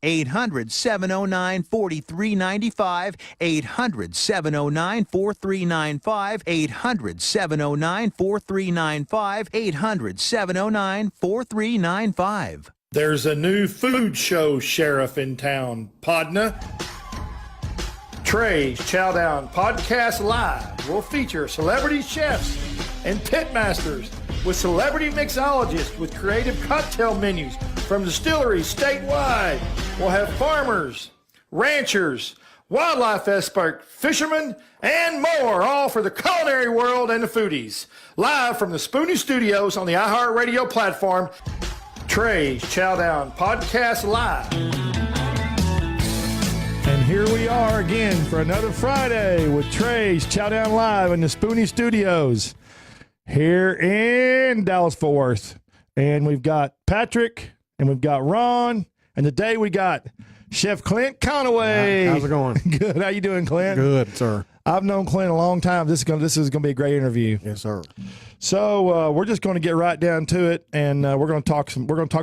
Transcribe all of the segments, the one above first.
800-709-4395. 800-709-4395. 800-709-4395. 800-709-4395. There's a new food show sheriff in town, Podna. Trey's Chow Podcast Live will feature celebrity chefs and pitmasters with celebrity mixologists with creative cocktail menus from distilleries statewide. We'll have farmers, ranchers, wildlife experts, fishermen, and more, all for the culinary world and the foodies. Live from the Spoonie Studios on the iHeartRadio platform, Trey's Chow Podcast Live. And here we are again for another Friday with Trey's Chow Down Live in the Spoonie Studios here in Dallas-Fort Worth. And we've got Patrick and we've got Ron. And today we got Chef Clint Connaway. How's it going? Good. How you doing, Clint? Good, sir. I've known Clint a long time. This is gonna be a great interview. Yes, sir. So we're just going to get right down to it, and we're going to talk a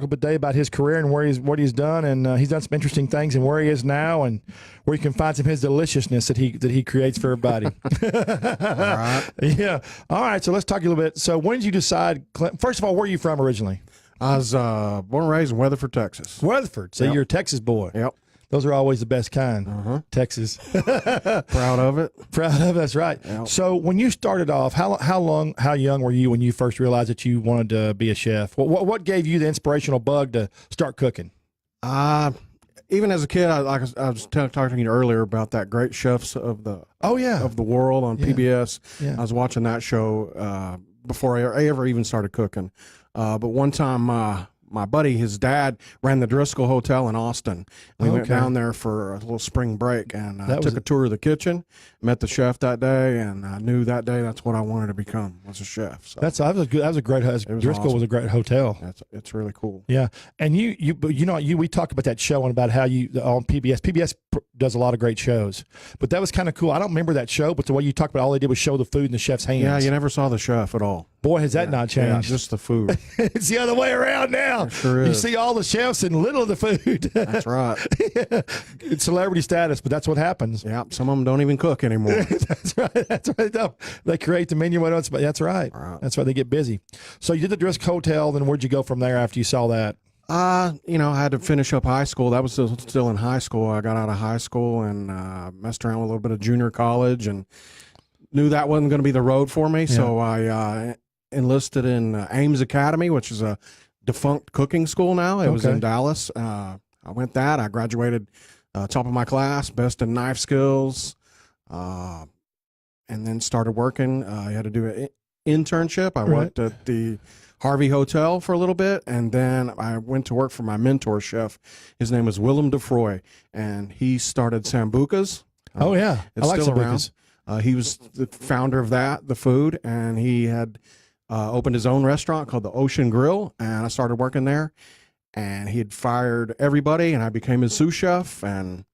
bit today about his career and what he's done, and he's done some interesting things and where he is now, and where you can find some of his deliciousness that he creates for everybody. All right. Yeah. All right. So let's talk a little bit. So when did you decide? First of all, where are you from originally? I was born and raised in Weatherford, Texas. Weatherford. So you're a Texas boy. Yep. Those are always the best kind. Texas. Proud of it. Proud of it. That's right. Yep. So when you started off, how young were you when you first realized that you wanted to be a chef? What gave you the inspirational bug to start cooking? Even as a kid, I was talking to you earlier about that Great Chefs of the of the World on PBS. Yeah. I was watching that show before I ever even started cooking. But one time, my buddy, his dad, ran the Driscoll Hotel in Austin. We went down there for a little spring break, and took a tour of the kitchen, met the chef that day, and I knew that day that's what I wanted to become, was a chef. So That was a great. Driscoll awesome. was a great hotel. It's really cool. Yeah, and we talked about that show and about how you on PBS. PBS does a lot of great shows, but that was kind of cool. I don't remember that show, but the way you talked about, all they did was show the food in the chef's hands. Yeah, you never saw the chef at all. Boy, has that not changed. Yeah, just the food. It's the other way around now. It sure is. You see all the chefs and little of the food. That's right. Yeah. It's celebrity status, but that's what happens. Yeah, some of them don't even cook anymore. That's right. That's right. No, they create the menu. That's right. That's why they get busy. So you did the Driscoll Hotel. Then where'd you go from there after you saw that? I had to finish up high school. That was still in high school. I got out of high school and messed around with a little bit of junior college and knew that wasn't going to be the road for me. Yeah. So I enlisted in Ames Academy, which is a defunct cooking school now. It was in Dallas. I went that. I graduated top of my class, best in knife skills, and then started working. I had to do an internship. I worked at the Harvey Hotel for a little bit, and then I went to work for my mentor chef. His name was Willem DeFroy, and he started Sambuca's. I like still Sambuca's. Around. He was the founder of the food, and he had opened his own restaurant called the Ocean Grill, and I started working there. And he had fired everybody, and I became his sous chef, and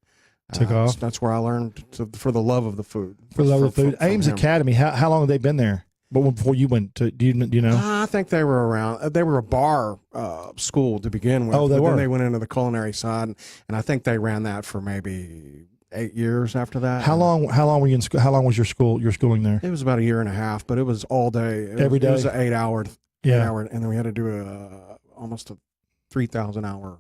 took off. That's where I learned for the love of the food. For the love of the food. Ames Academy. How long have they been there? But before you went to, do you know? I think they were around. They were a bar school to begin with. Oh, they were. Then they went into the culinary side, and I think they ran that for maybe 8 years after that. How long were you in school? How long was your schooling there? It was about a year and a half, but it was all day. Every day? It was an 8 hour. And then we had to do almost a 3,000 hour.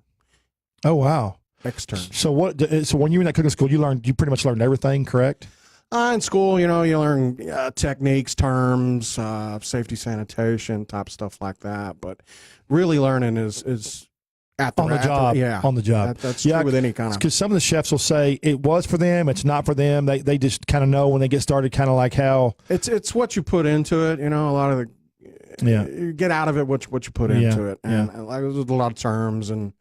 Oh wow! Extern. So when you were in that cooking school, you pretty much learned everything, correct? In school, you learn techniques, terms, safety, sanitation, type stuff like that. But really learning is at the job. On the job. That's true with any kind of. Because some of the chefs will say it was for them, it's not for them. They just kind of know when they get started, kind of like how it's what you put into it. A lot of you get out of it what you put into it, and like there's a lot of terms and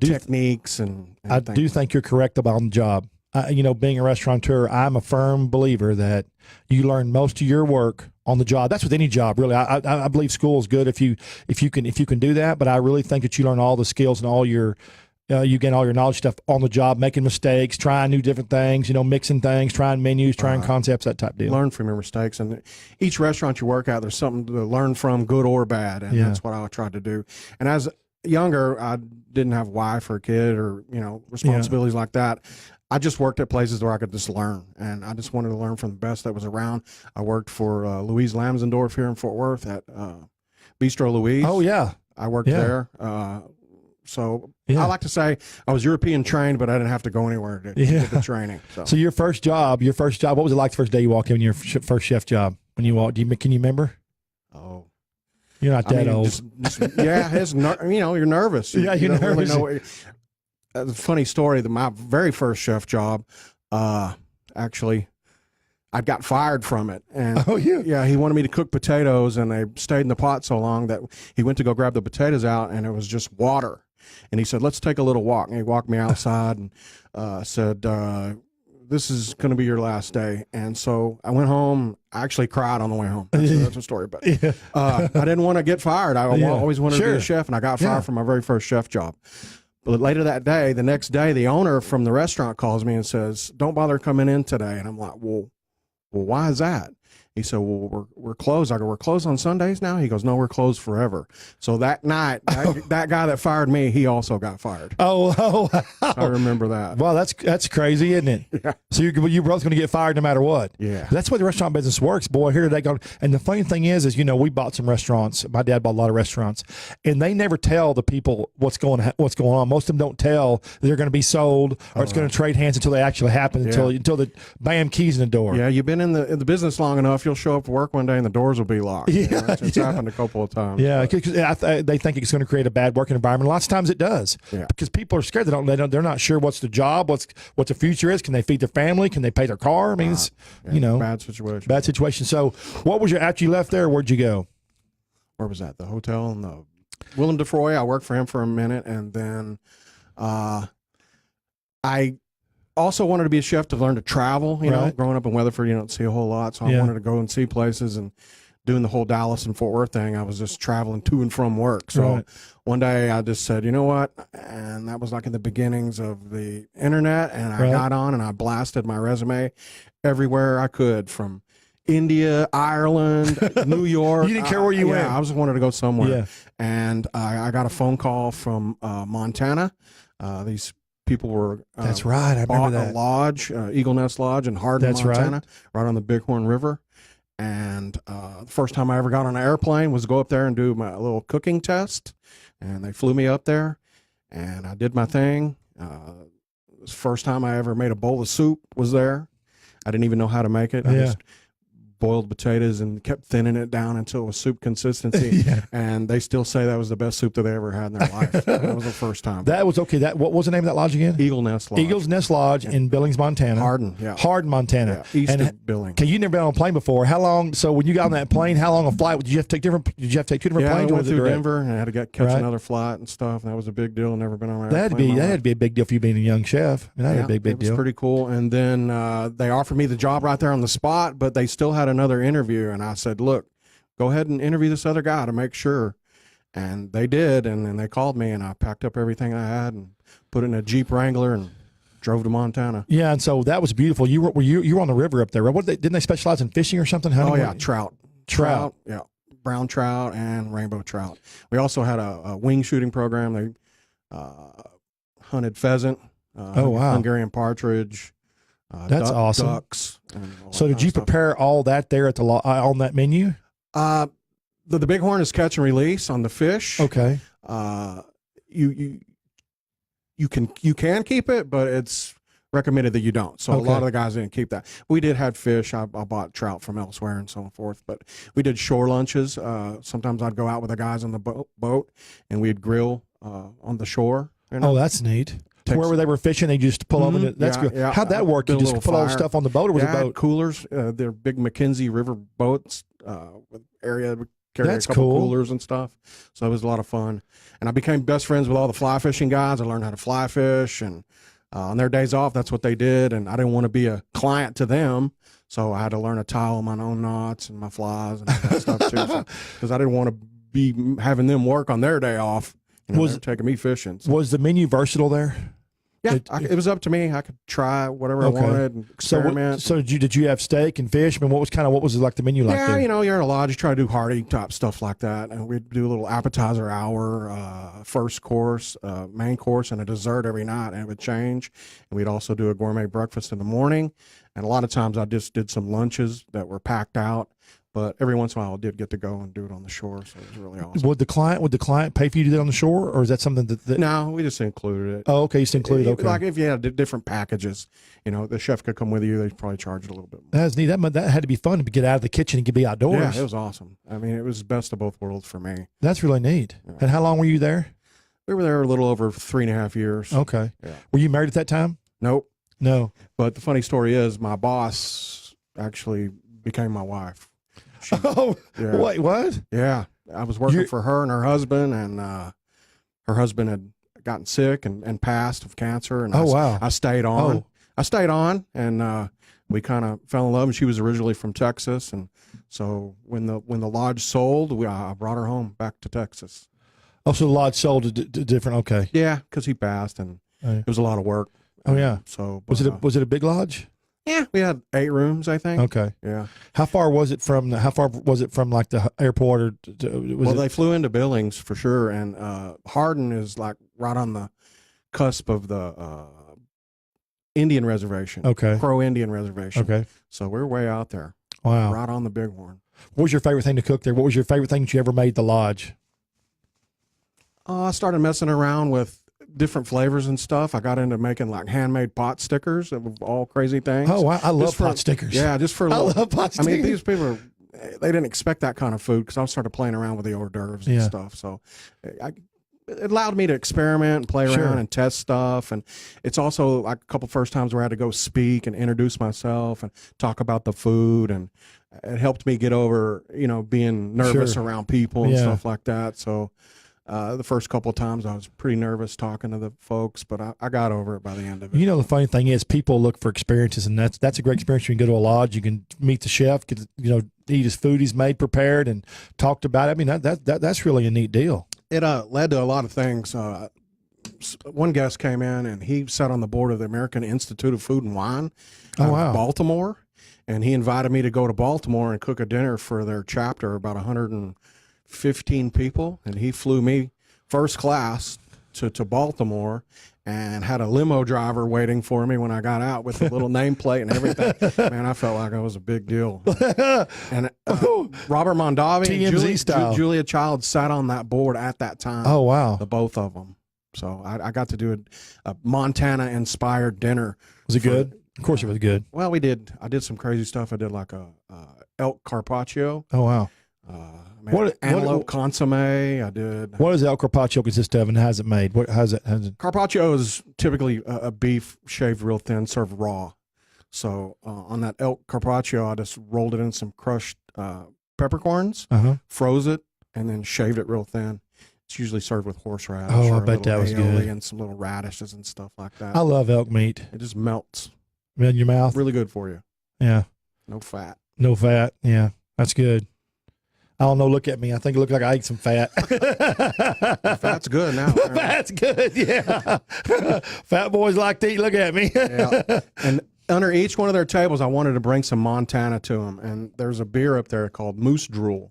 techniques and I do think you're correct about on the job. Being a restaurateur, I'm a firm believer that you learn most of your work on the job. That's with any job, really. I believe school is good if you can do that, but I really think that you learn all the skills and all your you gain all your knowledge stuff on the job, making mistakes, trying new different things, mixing things, trying menus, trying concepts, that type of deal. Learn from your mistakes, and each restaurant you work at, there's something to learn from, good or bad, and that's what I tried to do. And as younger, I didn't have a wife or a kid or, responsibilities like that. I just worked at places where I could just learn, and I just wanted to learn from the best that was around. I worked for Louise Lamsendorf here in Fort Worth at Bistro Louise. Oh, yeah. I worked there. So I like to say I was European trained, but I didn't have to go anywhere to get the training. So your first job, what was it like the first day you walked in, your first chef job when you walked? Can you remember? Oh, you're not that old. You're nervous. Yeah, you're nervous. Really know. A funny story. My very first chef job, actually, I got fired from it. And he wanted me to cook potatoes, and they stayed in the pot so long that he went to go grab the potatoes out, and it was just water. And he said, "Let's take a little walk." And he walked me outside and said, "This is going to be your last day." And so I went home. I actually cried on the way home. That's a story. But I didn't want to get fired. I always wanted to be a chef, and I got fired from my very first chef job. But later that day, the next day, the owner from the restaurant calls me and says, "Don't bother coming in today." And I'm like, well, why is that? He said, "Well, we're closed." I go, "We're closed on Sundays now?" He goes, "No, we're closed forever." So that night, that guy that fired me, he also got fired. Oh, I remember that. Well, that's crazy, isn't it? Yeah. So you're both going to get fired no matter what. Yeah. That's the way the restaurant business works, boy. Here they go. And the funny thing is, we bought some restaurants. My dad bought a lot of restaurants, and they never tell the people what's going on. Most of them don't tell they're going to be sold or it's going to trade hands until they actually happen. Until the bam, keys in the door. Yeah, you've been in the business long enough. You'll show up to work one day and the doors will be locked. Yeah, it's happened a couple of times. Yeah, because they think it's going to create a bad working environment. Lots of times it does. Yeah. Because people are scared. They're not sure what's the job, what the future is. Can they feed their family? Can they pay their car? I mean, it's bad situation. Bad situation. So, what was after you left there? Where'd you go? Where was that? The hotel in the Willem DeFroy. I worked for him for a minute, and then I also wanted to be a chef to learn to travel. You know, growing up in Weatherford, you don't see a whole lot, so I wanted to go and see places. And doing the whole Dallas and Fort Worth thing, I was just traveling to and from work. So one day I just said, you know what? And that was like in the beginnings of the internet. And I got on and I blasted my resume everywhere I could, from India, Ireland, New York. You didn't care where you went. I just wanted to go somewhere. Yeah. And I got a phone call from Montana. These people were that's right. I remember that. A lodge, Eagle Nest Lodge in Hardin, Montana, right on the Bighorn River. And the first time I ever got on an airplane was to go up there and do my little cooking test. And they flew me up there, and I did my thing. It was the first time I ever made a bowl of soup was there. I didn't even know how to make it. I just boiled potatoes and kept thinning it down until it was soup consistency. And they still say that was the best soup that they ever had in their life. That was the first time. That was okay. What was the name of that lodge again? Eagle Nest Lodge. Eagle's Nest Lodge in Billings, Montana. Hardin, Hardin, Montana. Yeah, east of Billings. Okay, you never been on a plane before. How long? So when you got on that plane, how long a flight? Did you have to take two different planes? I went through Denver and I had to catch another flight and stuff. And that was a big deal. Never been on an airplane. That had to be a big deal for you being a young chef. I mean, that had a big deal. It was pretty cool. And then they offered me the job right there on the spot, but they still had another interview. And I said, look, go ahead and interview this other guy to make sure. And they did. And then they called me, and I packed up everything I had and put it in a Jeep Wrangler and drove to Montana. Yeah, and so that was beautiful. You were on the river up there. Right? Didn't they specialize in fishing or something? Trout. Yeah, brown trout and rainbow trout. We also had a wing shooting program. They hunted pheasant, Hungarian partridge. That's awesome. Ducks. So did you prepare all that there at on that menu? The bighorn is catch and release on the fish. Okay. You can keep it, but it's recommended that you don't. So a lot of the guys didn't keep that. We did have fish. I bought trout from elsewhere and so forth, but we did shore lunches. Sometimes I'd go out with the guys on the boat and we'd grill on the shore. You know? Oh, that's neat. Where they were fishing, they just pull over. That's good. Yeah. How'd that work? You just put all the stuff on the boat, or was it boat? Coolers. They're big McKenzie River boats. With area would carry that's a couple cool. coolers and stuff. So it was a lot of fun. And I became best friends with all the fly fishing guys. I learned how to fly fish, and on their days off, that's what they did. And I didn't want to be a client to them, so I had to learn to tie all my own knots and my flies and all that stuff too. Because I didn't want to be having them work on their day off. They're taking me fishing. So. Was the menu versatile there? Yeah, it was up to me. I could try whatever I wanted and experiment. So did you have steak and fish? I mean, what was it like the menu like Yeah, there? you're in a lodge, you try to do hearty type stuff like that. And we'd do a little appetizer hour, first course, main course, and a dessert every night, and it would change. And we'd also do a gourmet breakfast in the morning. And a lot of times I just did some lunches that were packed out. But every once in a while, I did get to go and do it on the shore, so it was really awesome. Would the client pay for you to do it on the shore, or is that something that No, we just included it. Oh, okay, you just included. Okay, Like if you had different packages, the chef could come with you. They'd probably charge it a little bit more. that's neat. That had to be fun to get out of the kitchen and be outdoors. Yeah, it was awesome. I mean, it was the best of both worlds for me. That's really neat. Yeah. And how long were you there? We were there a little over 3.5 years. Okay. Yeah. Were you married at that time? Nope. No. But the funny story is, my boss actually became my wife. Wait, what? Yeah, I was working for her and her husband, and her husband had gotten sick and passed of cancer. And I stayed on. Oh. I stayed on, and we kind of fell in love. And she was originally from Texas, and so when the lodge sold, I brought her home back to Texas. Oh, so the lodge sold to different. Okay. Yeah, because he passed, and it was a lot of work. Oh yeah. So was it a big lodge? Yeah, we had 8 rooms, I think. Okay. Yeah. How far was it from like the airport, or they flew into Billings for sure, and Hardin is like right on the cusp of the Indian reservation. Okay. Crow Indian reservation. Okay. So we're way out there. Wow. Right on the Bighorn. What was your favorite thing to cook there? What was your favorite thing that you ever made at the lodge? I started messing around with different flavors and stuff. I got into making like handmade pot stickers of all crazy things. Oh, wow. I love pot stickers. Yeah, just for a little. I love pot stickers. I mean, these people, they didn't expect that kind of food because I started playing around with the hors d'oeuvres and stuff. So it allowed me to experiment and play around and test stuff. And it's also like a couple first times where I had to go speak and introduce myself and talk about the food. And it helped me get over, being nervous around people and stuff like that. So the first couple of times I was pretty nervous talking to the folks, but I got over it by the end of it. The funny thing is people look for experiences, and that's a great experience. You can go to a lodge, you can meet the chef, eat his food he's made, prepared, and talked about it. I mean, that's really a neat deal. It led to a lot of things. One guest came in, and he sat on the board of the American Institute of Food and Wine out of Baltimore, and he invited me to go to Baltimore and cook a dinner for their chapter, about 115 people, and he flew me first class to Baltimore and had a limo driver waiting for me when I got out with a little nameplate and everything. Man, I felt like I was a big deal. And Robert Mondavi and Julia Child sat on that board at that time. Oh, wow. The both of them. So I got to do a Montana-inspired dinner. Was it good? Of course it was good. Well, I did some crazy stuff. I did like a elk carpaccio. Oh, wow. Antelope consomme. I did. What does el carpaccio consist of, and how's it made? How's it? Carpaccio is typically a beef shaved real thin, served raw. So on that elk carpaccio, I just rolled it in some crushed peppercorns, froze it, and then shaved it real thin. It's usually served with horseradish. Oh, I bet that was good. And some little radishes and stuff like that. I love elk meat. It just melts. In your mouth. Really good for you. Yeah. No fat. No fat. Yeah, that's good. I don't know. Look at me. I think it looked like I ate some fat. Fat's good now. Fat's good. Yeah. Fat boys like to eat. Look at me. Yeah. And under each one of their tables, I wanted to bring some Montana to them. And there's a beer up there called Moose Drool.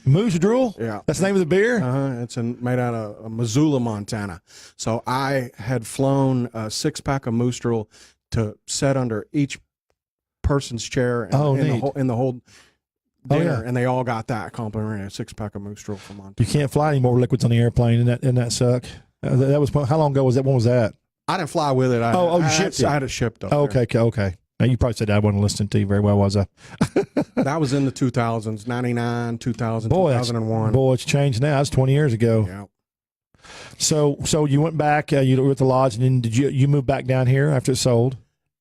Moose Drool? Yeah. That's the name of the beer? It's made out of Missoula, Montana. So I had flown a 6-pack of Moose Drool to set under each person's chair in the whole dinner, and they all got that complimentary, a 6-pack of Moose Drool from Montana. You can't fly any more liquids on the airplane, and that suck. That was how long ago was that? When was that? I didn't fly with it. You shipped it? I had it shipped up. Okay. Now, you probably said I wasn't listening to you very well, was I? That was in the 2000s, 99, 2000, 2001. Boy, it's changed now. That's 20 years ago. Yeah. So you went back, you were at the lodge, and then did you move back down here after it sold?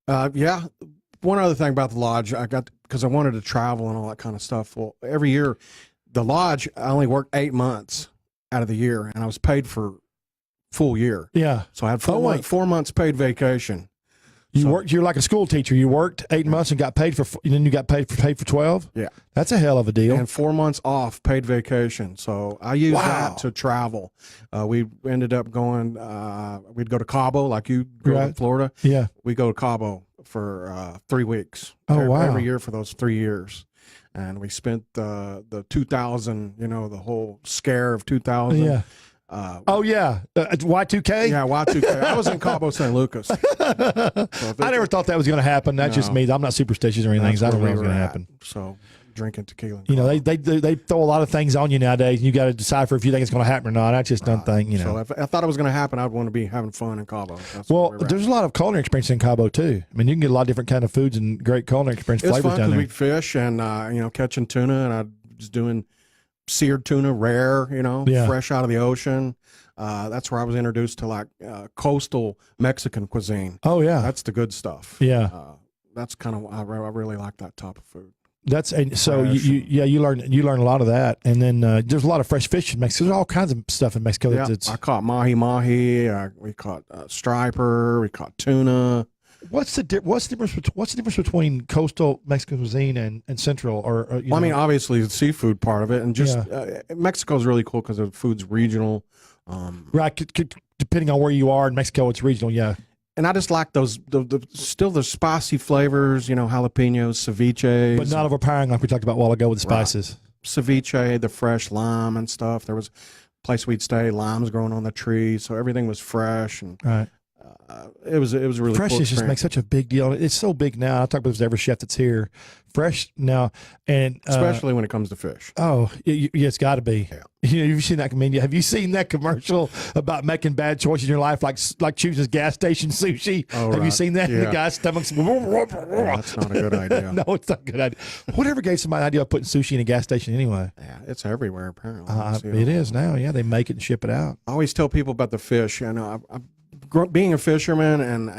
Yeah. One other thing about the lodge, because I wanted to travel and all that kind of stuff. Well, every year, the lodge, I only worked 8 months out of the year, and I was paid for full year. Yeah. So I had 4 months paid vacation. You're like a school teacher. You worked 8 months and got paid and then you got paid for 12. Yeah, that's a hell of a deal. And 4 months off paid vacation. So I used that to travel. We ended up going. We'd go to Cabo, like you grew up in Florida. Yeah, we go to Cabo for 3 weeks. Oh, wow. Every year for those 3 years. And we spent the 2000, the whole scare of 2000. Yeah. Y2K? Yeah, Y2K. I was in Cabo San Lucas. So I never thought that was going to happen. That's just me. I'm not superstitious or anything. I don't know what's going to happen. So drinking tequila. They throw a lot of things on you nowadays. You got to decipher if you think it's going to happen or not. I just don't think, So if I thought it was going to happen, I'd want to be having fun in Cabo. There's a lot of culinary experience in Cabo too. I mean, you can get a lot of different kind of foods and great culinary experience flavors down there. It's fun because we fish and catching tuna, and I was doing seared tuna, rare, fresh out of the ocean. That's where I was introduced to like coastal Mexican cuisine. Oh yeah, that's the good stuff. Yeah, that's kind of I really like that type of food. You learn a lot of that, and then there's a lot of fresh fish in Mexico. There's all kinds of stuff in Mexico. Yeah, I caught mahi. We caught striper. We caught tuna. What's the difference between coastal Mexican cuisine and central? I mean, obviously the seafood part of it, and just Mexico's really cool because the food's regional. Right, depending on where you are in Mexico, it's regional. Yeah. And I just like those, still the spicy flavors, jalapenos, ceviche. But not overpowering like we talked about a while ago with the spices. Right. Ceviche, the fresh lime and stuff. There was a place we'd stay, limes growing on the tree, so everything was fresh. And it was a really fresh cool is just makes such a big deal. It's so big now. I talk about this to every chef that's here. Fresh now, and especially when it comes to fish. Oh, it's got to be. Yeah. Have you seen that? Have you seen that commercial about making bad choices in your life, like choosing gas station sushi? Oh, have you seen that? Yeah. The guy's stomach's. That's not a good idea. No, it's not a good idea. Whatever gave somebody the idea of putting sushi in a gas station anyway? Yeah, it's everywhere apparently. It is now. Yeah, they make it and ship it out. I always tell people about the fish. Being a fisherman, and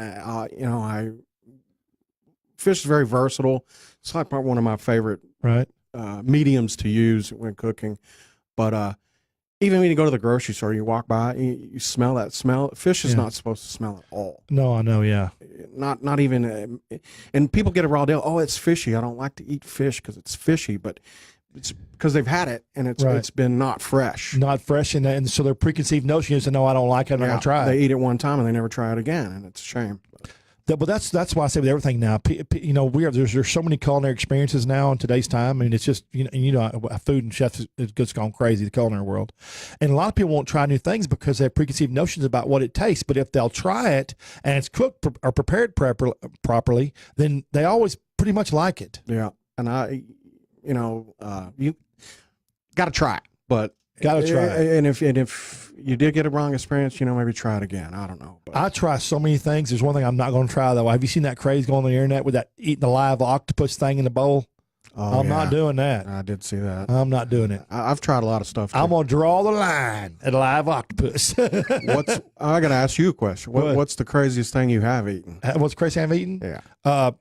fish is very versatile. It's like one of my favorite mediums to use when cooking. But even when you go to the grocery store, you walk by, you smell that smell. Fish is not supposed to smell at all. No, I know. Yeah, not even. And people get a raw deal. Oh, it's fishy. I don't like to eat fish because it's fishy, but it's because they've had it and it's been not fresh. And so their preconceived notion is, no, I don't like it. I'm not gonna try it. They eat it one time and they never try it again, and it's a shame. But that's why I say with everything now, there's so many culinary experiences now in today's time. I mean, it's just food and chefs is just gone crazy, the culinary world, and a lot of people won't try new things because they have preconceived notions about what it tastes. But if they'll try it and it's cooked or prepared properly, then they always pretty much like it. Yeah, and you got to try it, but got to try it. And if you did get a wrong experience, maybe try it again. I don't know. But I try so many things. There's one thing I'm not going to try though. Have you seen that craze going on the internet with that eating the live octopus thing in the bowl? I'm not doing that. I did see that. I'm not doing it. I've tried a lot of stuff too. I'm going to draw the line at live octopus. I got to ask you a question. What's the craziest thing you have eaten? What's the craziest thing I've eaten? Yeah.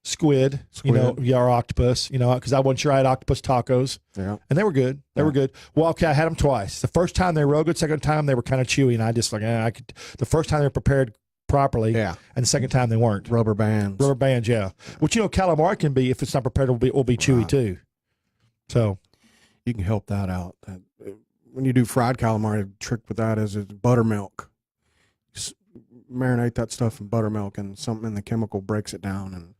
Squid, or octopus, because I wasn't sure I had octopus tacos. Yeah. And they were good. They were good. Well, okay, I had them twice. The first time they were real good. Second time they were kind of chewy, and I just the first time they were prepared properly. Yeah. And the second time they weren't. Rubber bands, yeah. Which, calamari can be, if it's not prepared, will be chewy too. So. You can help that out. When you do fried calamari, the trick with that is buttermilk. Marinate that stuff in buttermilk, and something in the chemical breaks it down, and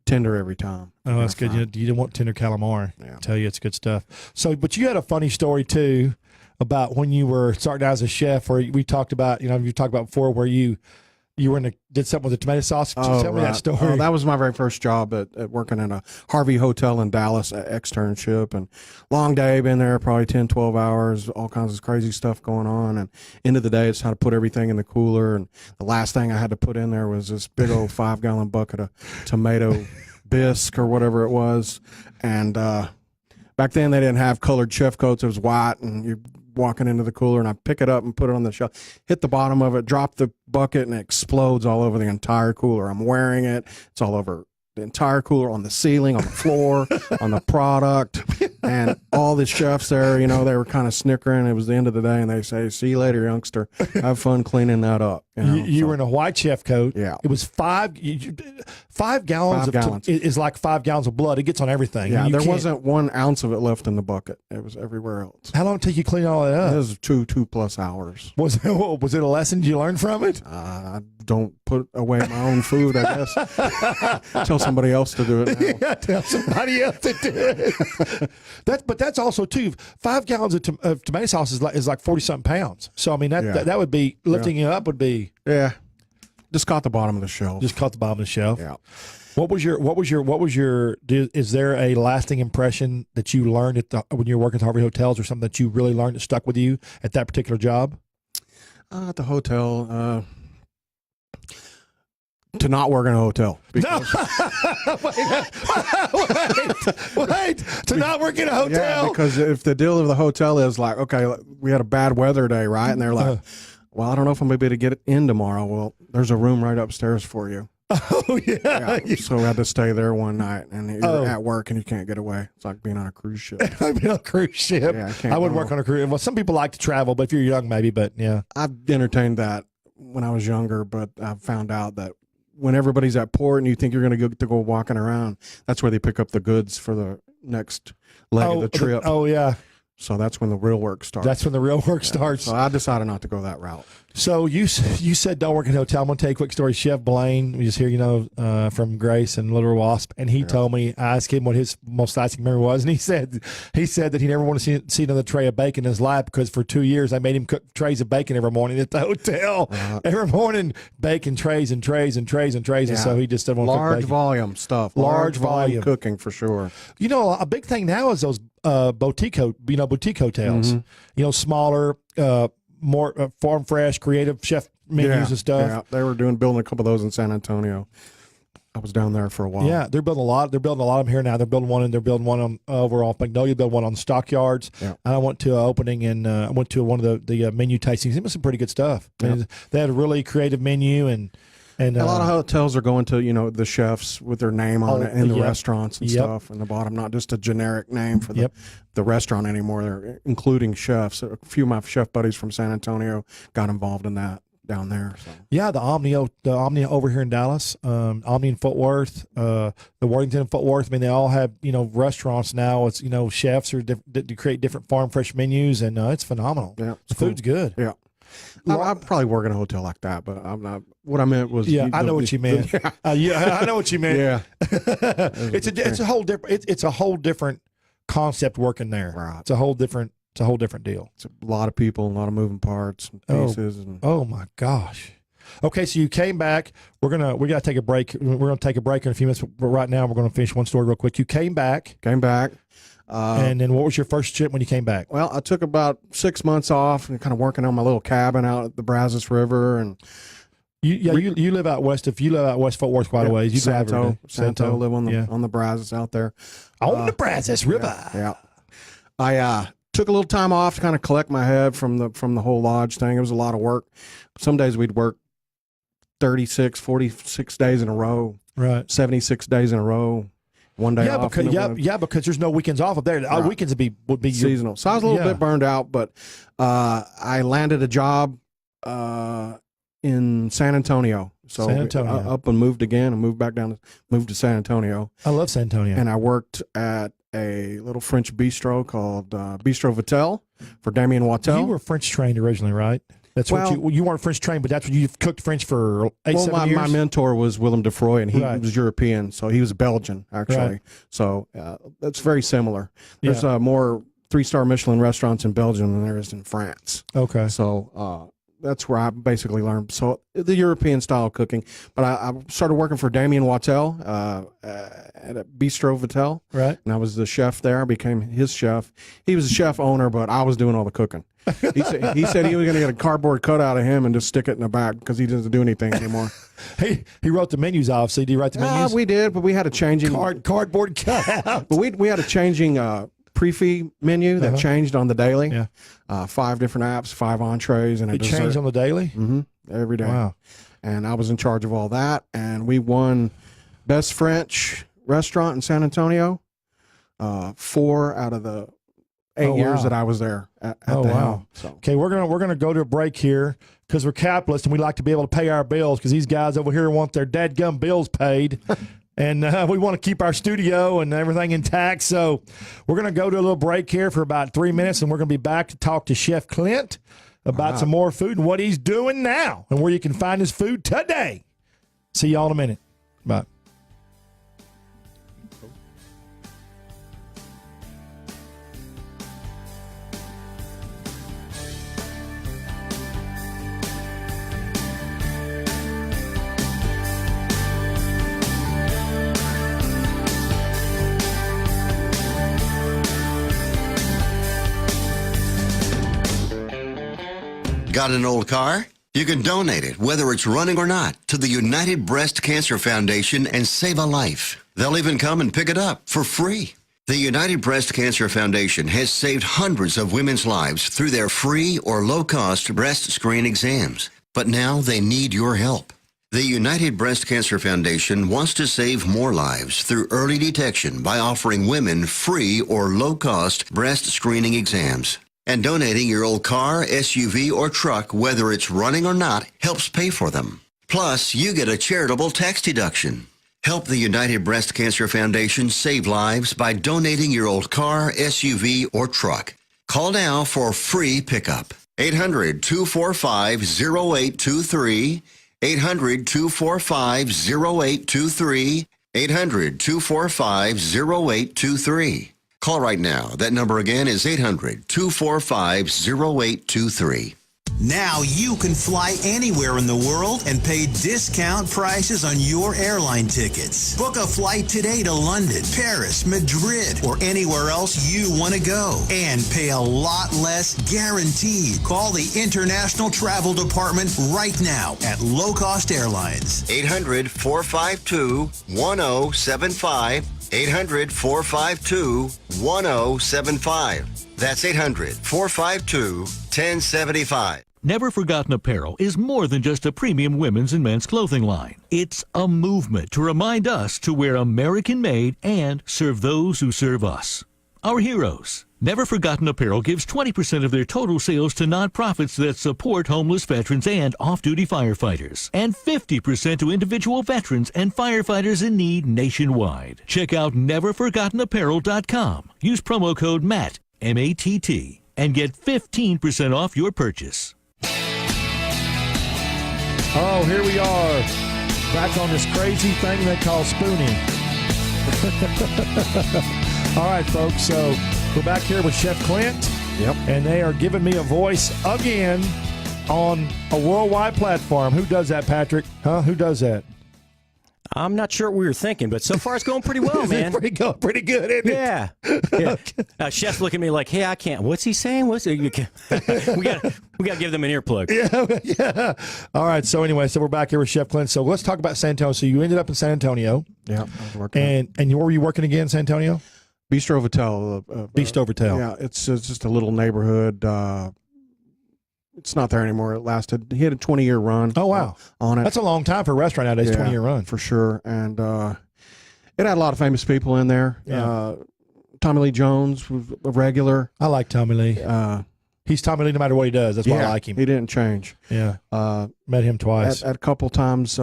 tender every time. Oh, that's good. You don't want tender calamari. Yeah. I tell you, it's good stuff. So, but you had a funny story too about when you were starting out as a chef, where we talked about, you talked about before, where you did something with the tomato sauce. Tell me that story. Oh, that was my very first job at working in a Harvey Hotel in Dallas, externship, and long day, been there probably 10, 12 hours, all kinds of crazy stuff going on. And end of the day, it's how to put everything in the cooler. And the last thing I had to put in there was this big old 5-gallon bucket of tomato bisque or whatever it was. And back then they didn't have colored chef coats. It was white, and you walking into the cooler, and I pick it up and put it on the shelf, hit the bottom of it, drop the bucket, and it explodes all over the entire cooler. I'm wearing it. It's all over the entire cooler, on the ceiling, on the floor, on the product. And all the chefs there, they were kind of snickering. It was the end of the day, and they say, "See you later, youngster. Have fun cleaning that up." You were in a white chef coat. Yeah. It was 5 gallons. 5 gallons. Is like 5 gallons of blood. It gets on everything. Yeah, You there can't- wasn't 1 ounce of it left in the bucket. It was everywhere else. How long did it take you to clean all that It up? was 2+ hours. Was it a lesson you learned from it? I don't put away my own food, I guess. Tell somebody else to do it now. Yeah, tell somebody else to do it. But that's also too. 5 gallons of tomato sauce is like 40-something pounds. So I mean that would be lifting it up would be Yeah. Just caught the bottom of the shelf. just caught the bottom of the shelf. Yeah. What was your? Is there a lasting impression that you learned when you were working at Harvey Hotels, or something that you really learned that stuck with you at that particular job? At the hotel, to not work in a hotel. Because, wait, to not work in a hotel. yeah, because if the deal of the hotel is like, okay, we had a bad weather day, right? And they're like, well, I don't know if I'm going to be able to get it in tomorrow. Well, there's a room right upstairs for you. Oh, yeah. So we had to stay there one night, and you're at work and you can't get away. It's like being on a cruise ship. I've been on a cruise ship. Yeah, I can't I would go. work on a cruise. Well, some people like to travel, but if you're young, maybe. But yeah, I've entertained that when I was younger, but I found out that when everybody's at port and you think you're going to go walking around, that's where they pick up the goods for the next leg of the trip. Oh, yeah. So that's when the real work starts. That's when the real work starts. So I decided not to go that route. So you said don't work in a hotel. I'm going to tell you a quick story. Chef Blaine, we just hear, from Grace and Little Wasp, and he told me, I asked him what his most lasting memory was, and he said that he never wanted to see another tray of bacon in his life because for 2 years I made him cook trays of bacon every morning at the hotel. Every morning, bacon trays and trays and trays and trays, and so he just didn't want to cook Large bacon. volume stuff. Large volume cooking for sure. A big thing now is those boutique hotels. Smaller, more farm fresh, creative chef menus and stuff. Yeah, they were building a couple of those in San Antonio. I was down there for a while. Yeah, they're building a lot. They're building a lot of them here now. They're building one on over off Magnolia. Building one on Stockyards. Yeah. And I went to an opening and I went to one of the menu tastings. It was some pretty good stuff. Yeah. And they had a really creative menu and a lot of hotels are going to the chefs with their name on it in the yep. restaurants and stuff in the bottom, not just a generic name for the restaurant anymore. They're including chefs. A few of my chef buddies from San Antonio got involved in that down there. So. Yeah, the Omni over here in Dallas, Omni in Fort Worth, the Worthington in Fort Worth. I mean, they all have restaurants now. It's chefs are to create different farm fresh menus, and it's phenomenal. Yeah, the food's good. Yeah. I'd probably work in a hotel like that, but I'm not. What I meant was, I know what you meant. I know what you meant. Yeah, it's a whole different. It's a whole different concept working there. Right. It's a whole different deal. It's a lot of people, a lot of moving parts, and pieces. Oh my gosh. Okay, so you came back. We gotta take a break. We're gonna take a break in a few minutes. But right now, we're gonna finish one story real quick. You came back. And then what was your first trip when you came back? Well, I took about 6 months off and kind of working on my little cabin out at the Brazos River, and you live out west. If you live out west Fort Worth quite a ways, you Santo, live on the Brazos out there on the Brazos River. Yeah. I took a little time off to kind of collect my head from the whole lodge thing. It was a lot of work. Some days we'd work 46 days in a row, right? 76 days in a row. One day off. Because there's no weekends off up there. Our weekends would be seasonal. So I was a little bit burned out, but I landed a job in San Antonio. So up and moved again and moved back down, moved to San Antonio. I love San Antonio. And I worked at a little French bistro called Bistro Vitel for Damien Wattel. You were French trained originally, right? That's what you weren't French trained, but that's what you've cooked French for 7 years. My mentor was Willem de Froy, and he was European, so he was Belgian actually. Right. So that's very similar. There's more 3-star Michelin restaurants in Belgium than there is in France. Okay. So that's where I basically learned the European style of cooking. But I started working for Damien Wattel at a Bistro Vitel. Right. And I was the chef there. I became his chef. He was a chef owner, but I was doing all the cooking. He said he was going to get a cardboard cutout of him and just stick it in the back because he doesn't do anything anymore. He wrote the menus off. So did he write the menus? We did, but we had a changing cardboard cutout. But we had a changing pre-fee menu that changed on the daily. Yeah. 5 different apps, 5 entrees, and a dessert. Changed on the daily? Mm-hmm. Every day. Wow. And I was in charge of all that. And we won Best French Restaurant in San Antonio. 4 out of the 8 years that I was there at the helm. So. Okay, we're gonna go to a break here because we're capitalists and we like to be able to pay our bills because these guys over here want their dadgum bills paid. And we want to keep our studio and everything intact. So we're going to go to a little break here for about 3 minutes, and we're going to be back to talk to Chef Clint about some more food and what he's doing now and where you can find his food today. See y'all in a minute. Bye. Got an old car? You can donate it, whether it's running or not, to the United Breast Cancer Foundation and save a life. They'll even come and pick it up for free. The United Breast Cancer Foundation has saved hundreds of women's lives through their free or low-cost breast screen exams. But now they need your help. The United Breast Cancer Foundation wants to save more lives through early detection by offering women free or low-cost breast screening exams. And donating your old car, SUV, or truck, whether it's running or not, helps pay for them. Plus, you get a charitable tax deduction. Help the United Breast Cancer Foundation save lives by donating your old car, SUV, or truck. Call now for free pickup. 800-245-0823. 800-245-0823. 800-245-0823. Call right now. That number again is 800-245-0823. Now you can fly anywhere in the world and pay discount prices on your airline tickets. Book a flight today to London, Paris, Madrid, or anywhere else you want to go and pay a lot less guaranteed. Call the International Travel Department right now at Low Cost Airlines. 800-452-1075. 800-452-1075. That's 800-452-1075. Never Forgotten Apparel is more than just a premium women's and men's clothing line. It's a movement to remind us to wear American-made and serve those who serve us. Our heroes. Never Forgotten Apparel gives 20% of their total sales to nonprofits that support homeless veterans and off-duty firefighters, and 50% to individual veterans and firefighters in need nationwide. Check out neverforgottenapparel.com. Use promo code MATT, M-A-T-T, and get 15% off your purchase. Oh, here we are, back on this crazy thing they call spooning. All right, folks, so we're back here with Chef Clint. Yep. And they are giving me a voice again on a worldwide platform. Who does that, Patrick? Huh? Who does that? I'm not sure what we were thinking, but so far it's going pretty well, man. pretty good, isn't it? Yeah. Chef's looking at me like, hey, I can't. What's he saying? We got to give them an earplug. Yeah. All right. So anyway, we're back here with Chef Clint. So let's talk about San Antonio. So you ended up in San Antonio. Yeah. I was working. And where were you working again in San Antonio? Bistro Vitel. Bistro Vitel. Yeah. It's just a little neighborhood. It's not there anymore. It lasted. He had a 20-year run. Oh, wow. On it. That's a long time for a restaurant nowadays, 20-year run. For sure. And it had a lot of famous people in there. Yeah. Tommy Lee Jones was a regular. I like Tommy Lee. He's Tommy Lee no matter what he does. That's why I like him. He didn't change. Yeah. Met him twice. At a couple times,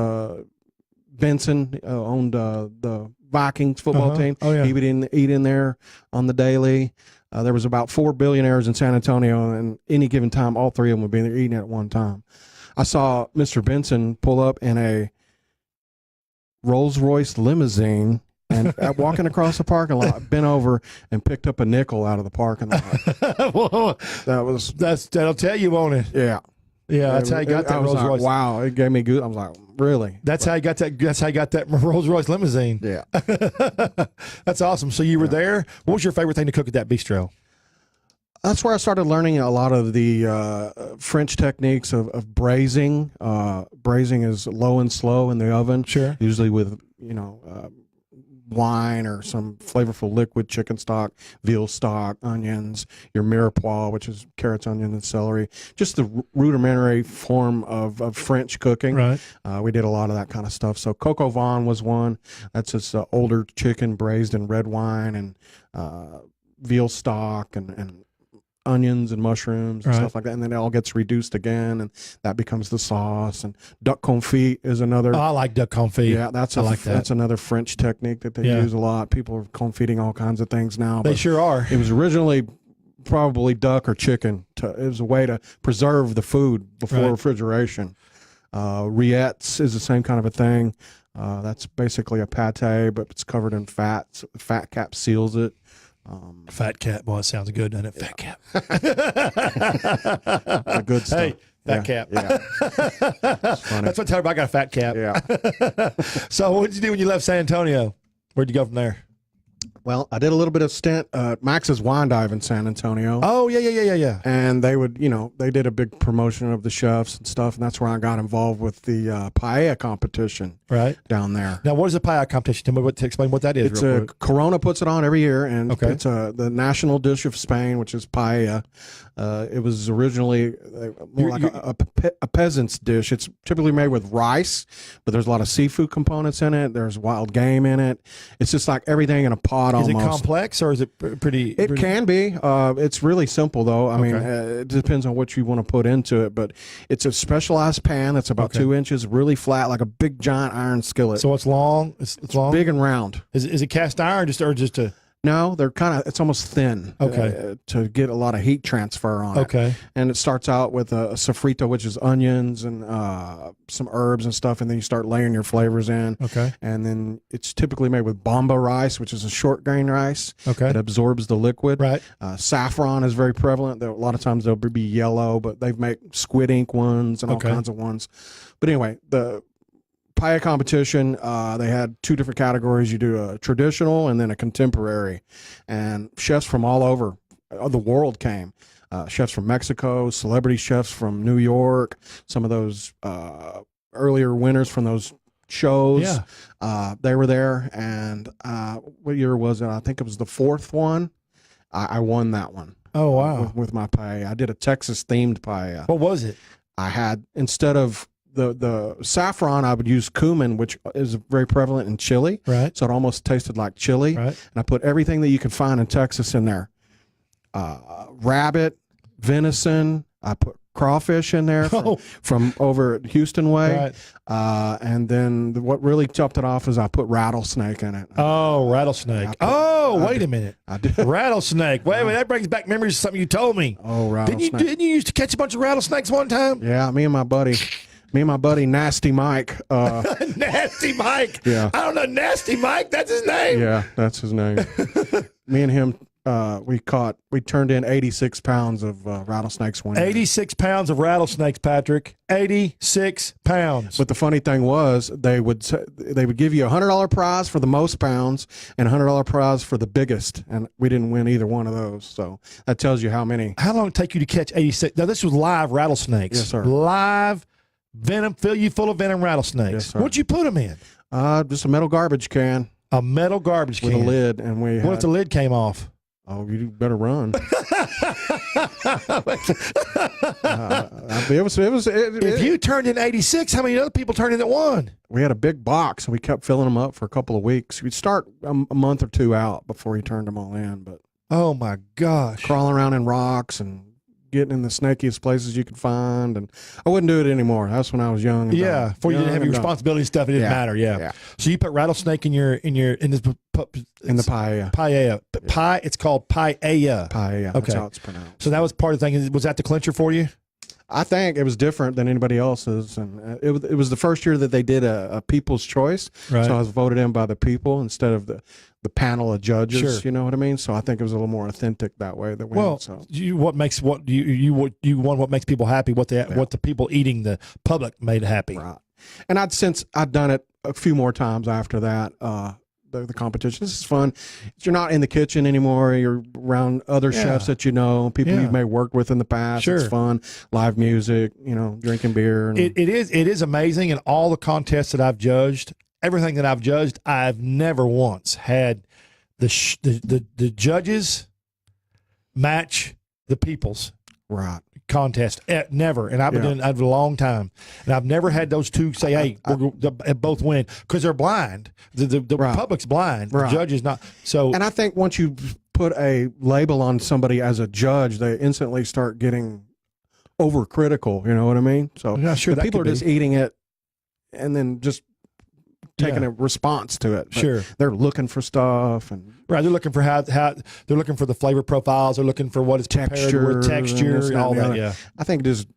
Benson owned the Vikings football team. Oh, yeah. He would eat in there on the daily. There was about 4 billionaires in San Antonio, and any given time, all 3 of them would be there eating at one time. I saw Mr. Benson pull up in a Rolls-Royce limousine and walking across the parking lot, bent over and picked up a nickel out of the parking lot. Whoa. That'll tell you, won't it? Yeah. Yeah, that's how you got that Rolls Royce. Wow, it gave me good. I was like, really? That's how you got that. That's how you got that Rolls Royce limousine. Yeah. That's awesome. So you were there. What was your favorite thing to cook at that bistro? That's where I started learning a lot of the French techniques of braising. Braising is low and slow in the oven. Sure. Usually with wine or some flavorful liquid, chicken stock, veal stock, onions, your mirepoix, which is carrots, onions, and celery. Just the rudimentary form of French cooking. Right. We did a lot of that kind of stuff. So coq au vin was one. That's this older chicken braised in red wine and veal stock and onions and mushrooms and stuff like that, and then it all gets reduced again, and that becomes the sauce. And duck confit is another. Oh, I like duck confit. Yeah, that's another French technique that they use a lot. People are confiting all kinds of things now. They sure are. It was originally probably duck or chicken. It was a way to preserve the food before refrigeration. Rillettes is the same kind of a thing. That's basically a pate, but it's covered in fat. So the fat cap seals it. Fat cat, boy, it sounds good, doesn't it? Fat cap. The good stuff. Hey, fat cap. Yeah. It's funny. That's what I tell everybody. I got a fat cap. Yeah. So what did you do when you left San Antonio? Where'd you go from there? Well, I did a little bit of stint at Max's Wine Dive in San Antonio. Oh, yeah. And they would, they did a big promotion of the chefs and stuff, and that's where I got involved with the paella competition down there. Now, what is the paella competition? Tell me explain what that is. It's real quick. Corona puts it on every year, and it's the national dish of Spain, which is paella. It was originally more like a peasant's dish. It's typically made with rice, but there's a lot of seafood components in it. There's wild game in it. It's just like everything in a pot almost. Is it complex or is it pretty? It can be. It's really simple, though. I mean, it depends on what you want to put into it, but it's a specialized pan that's about 2 inches, really flat, like a big giant iron skillet. So it's long? It's long? Big and round. Is it cast iron or just a... No, they're it's almost thin. To get a lot of heat transfer on it. Okay. And it starts out with a sofrito, which is onions and some herbs and stuff, and then you start layering your flavors in. Okay. And then it's typically made with bomba rice, which is a short grain rice. Okay. It absorbs the liquid. Right. Saffron is very prevalent. A lot of times they'll be yellow, but they make squid ink ones and all kinds of ones. But anyway, the paella competition, they had 2 different categories. You do a traditional and then a contemporary, and chefs from all over the world came. Chefs from Mexico, celebrity chefs from New York, some of those earlier winners from those shows. They were there, and what year was it? I think it was the 4th one. I won that one. Oh, wow. With my paella. I did a Texas themed paella. What was it? I had, instead of the saffron, I would use cumin, which is very prevalent in chili. Right. So it almost tasted like chili. Right. And I put everything that you could find in Texas in there. Rabbit, venison. I put crawfish in there from over at Houston way. Right. And then what really topped it off is I put rattlesnake in it. Oh, rattlesnake. Wait a minute. I did. Rattlesnake. Wait, that brings back memories of something you told me. Oh, rattlesnake. Didn't you used to catch a bunch of rattlesnakes one time? Yeah, me and my buddy, Nasty Mike. Nasty Mike. Yeah. I don't know. Nasty Mike. That's his name. Yeah, that's his name. Me and him, we turned in 86 pounds of rattlesnakes one year. 86 pounds of rattlesnakes, Patrick. 86 pounds. But the funny thing was, they would give you a $100 prize for the most pounds and a $100 prize for the biggest, and we didn't win either one of those. So that tells you how many. How long did it take you to catch 86? Now this was live rattlesnakes. Yes, sir. Live venom, fill you full of venom rattlesnakes. Yes, sir. What'd you put them in? Just a metal garbage can. A metal garbage can with a lid, and what if the lid came off? Oh, you better run. If you turned in 86, how many other people turned in at one? We had a big box, and we kept filling them up for a couple of weeks. We'd start a month or 2 out before he turned them all in. But oh my gosh, crawling around in rocks and getting in the snakiest places you could find, and I wouldn't do it anymore. That's when I was young. And yeah, before you didn't have your responsibility and stuff, it didn't matter. Yeah. So you put rattlesnake in the paella. Paella. Pie. It's called paella. Paella. Okay. That's how it's pronounced. So that was part of the thing. Was that the clincher for you? I think it was different than anybody else's, and it was the first year that they did a people's choice. Right. So I was voted in by the people instead of the panel of judges. Sure. You know what I mean? So I think it was a little more authentic that way. What makes people happy? What the people eating the public made happy. Right. And I'd done it a few more times after that. The competition. This is fun. You're not in the kitchen anymore. You're around other chefs that you know, people you may have worked with in the past. Sure. It's fun. Live music, drinking beer. It is amazing. In all the contests that I've judged, everything that I've judged, I've never once had the judges match the people's Right. contest. Never. And I've been doing it a long time. And I've never had those two say, hey, they both win, because they're blind. The public's blind. The judge is not. So, and I think once you put a label on somebody as a judge, they instantly start getting overcritical. You know what I mean? So I'm not sure the people are just eating it and then just taking a response to it. But sure. They're looking for stuff and right. They're looking for how they're looking for the flavor profiles. They're looking for what is texture, texture, and all that. Yeah. I think just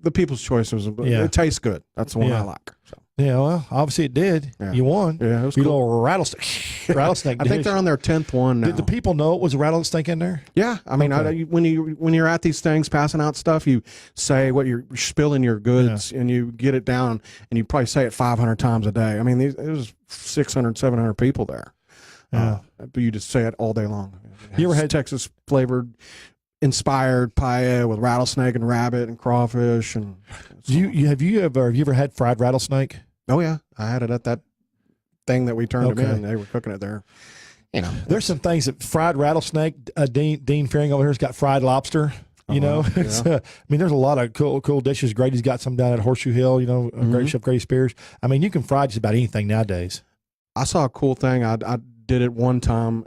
the people's choices. It tastes good. That's the one I like. So. Yeah, well, obviously it did. Yeah. You won. Yeah, it was you cool. little rattlesnake. I think they're on their 10th one now. Did the people know it was a rattlesnake in there? Yeah, I mean, Okay. when you're at these things passing out stuff, you say what you're spilling your goods, and you get it down, and you probably say it 500 times a day. I mean, there's 600, 700 people there. But you just say it all day long. You ever had Texas flavored, inspired paella with rattlesnake and rabbit and crawfish and? Have you ever had fried rattlesnake? Oh yeah, I had it at that thing that we turned them in. They were cooking it there. You know, there's some things that fried rattlesnake. Dean Fearing over here's got fried lobster. You know, I mean, there's a lot of cool dishes. Grady's got some down at Horseshoe Hill. You know, Great Chef Grady Spears. I mean, you can fry just about anything nowadays. I saw a cool thing. I did it one time.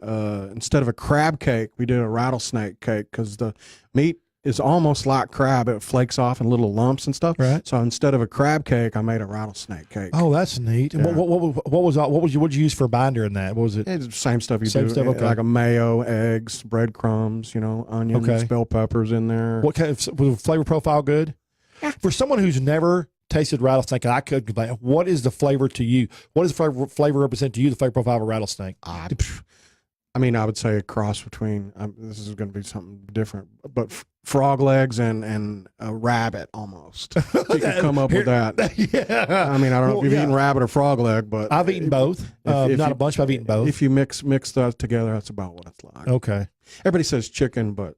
Instead of a crab cake, we did a rattlesnake cake because the meat is almost like crab. It flakes off in little lumps and stuff. Right. So instead of a crab cake, I made a rattlesnake cake. Oh, that's neat. Yeah. What did you use for binder in that? What was it? It's the same stuff you Same do. stuff, okay. Like a mayo, eggs, breadcrumbs, onions, bell peppers in there. What kind of was the flavor profile good? Yeah. For someone who's never tasted rattlesnake, and I could complain, what is the flavor to you? What does the flavor represent to you, the flavor profile of a rattlesnake? I mean, I would say a cross between, this is going to be something different, but frog legs and a rabbit almost. If you could come up with that. Yeah. I mean, I don't know if you've eaten rabbit or frog leg, but. I've eaten both. Not a bunch, but I've eaten both. If you mix that together, that's about what it's like. Okay. Everybody says chicken, but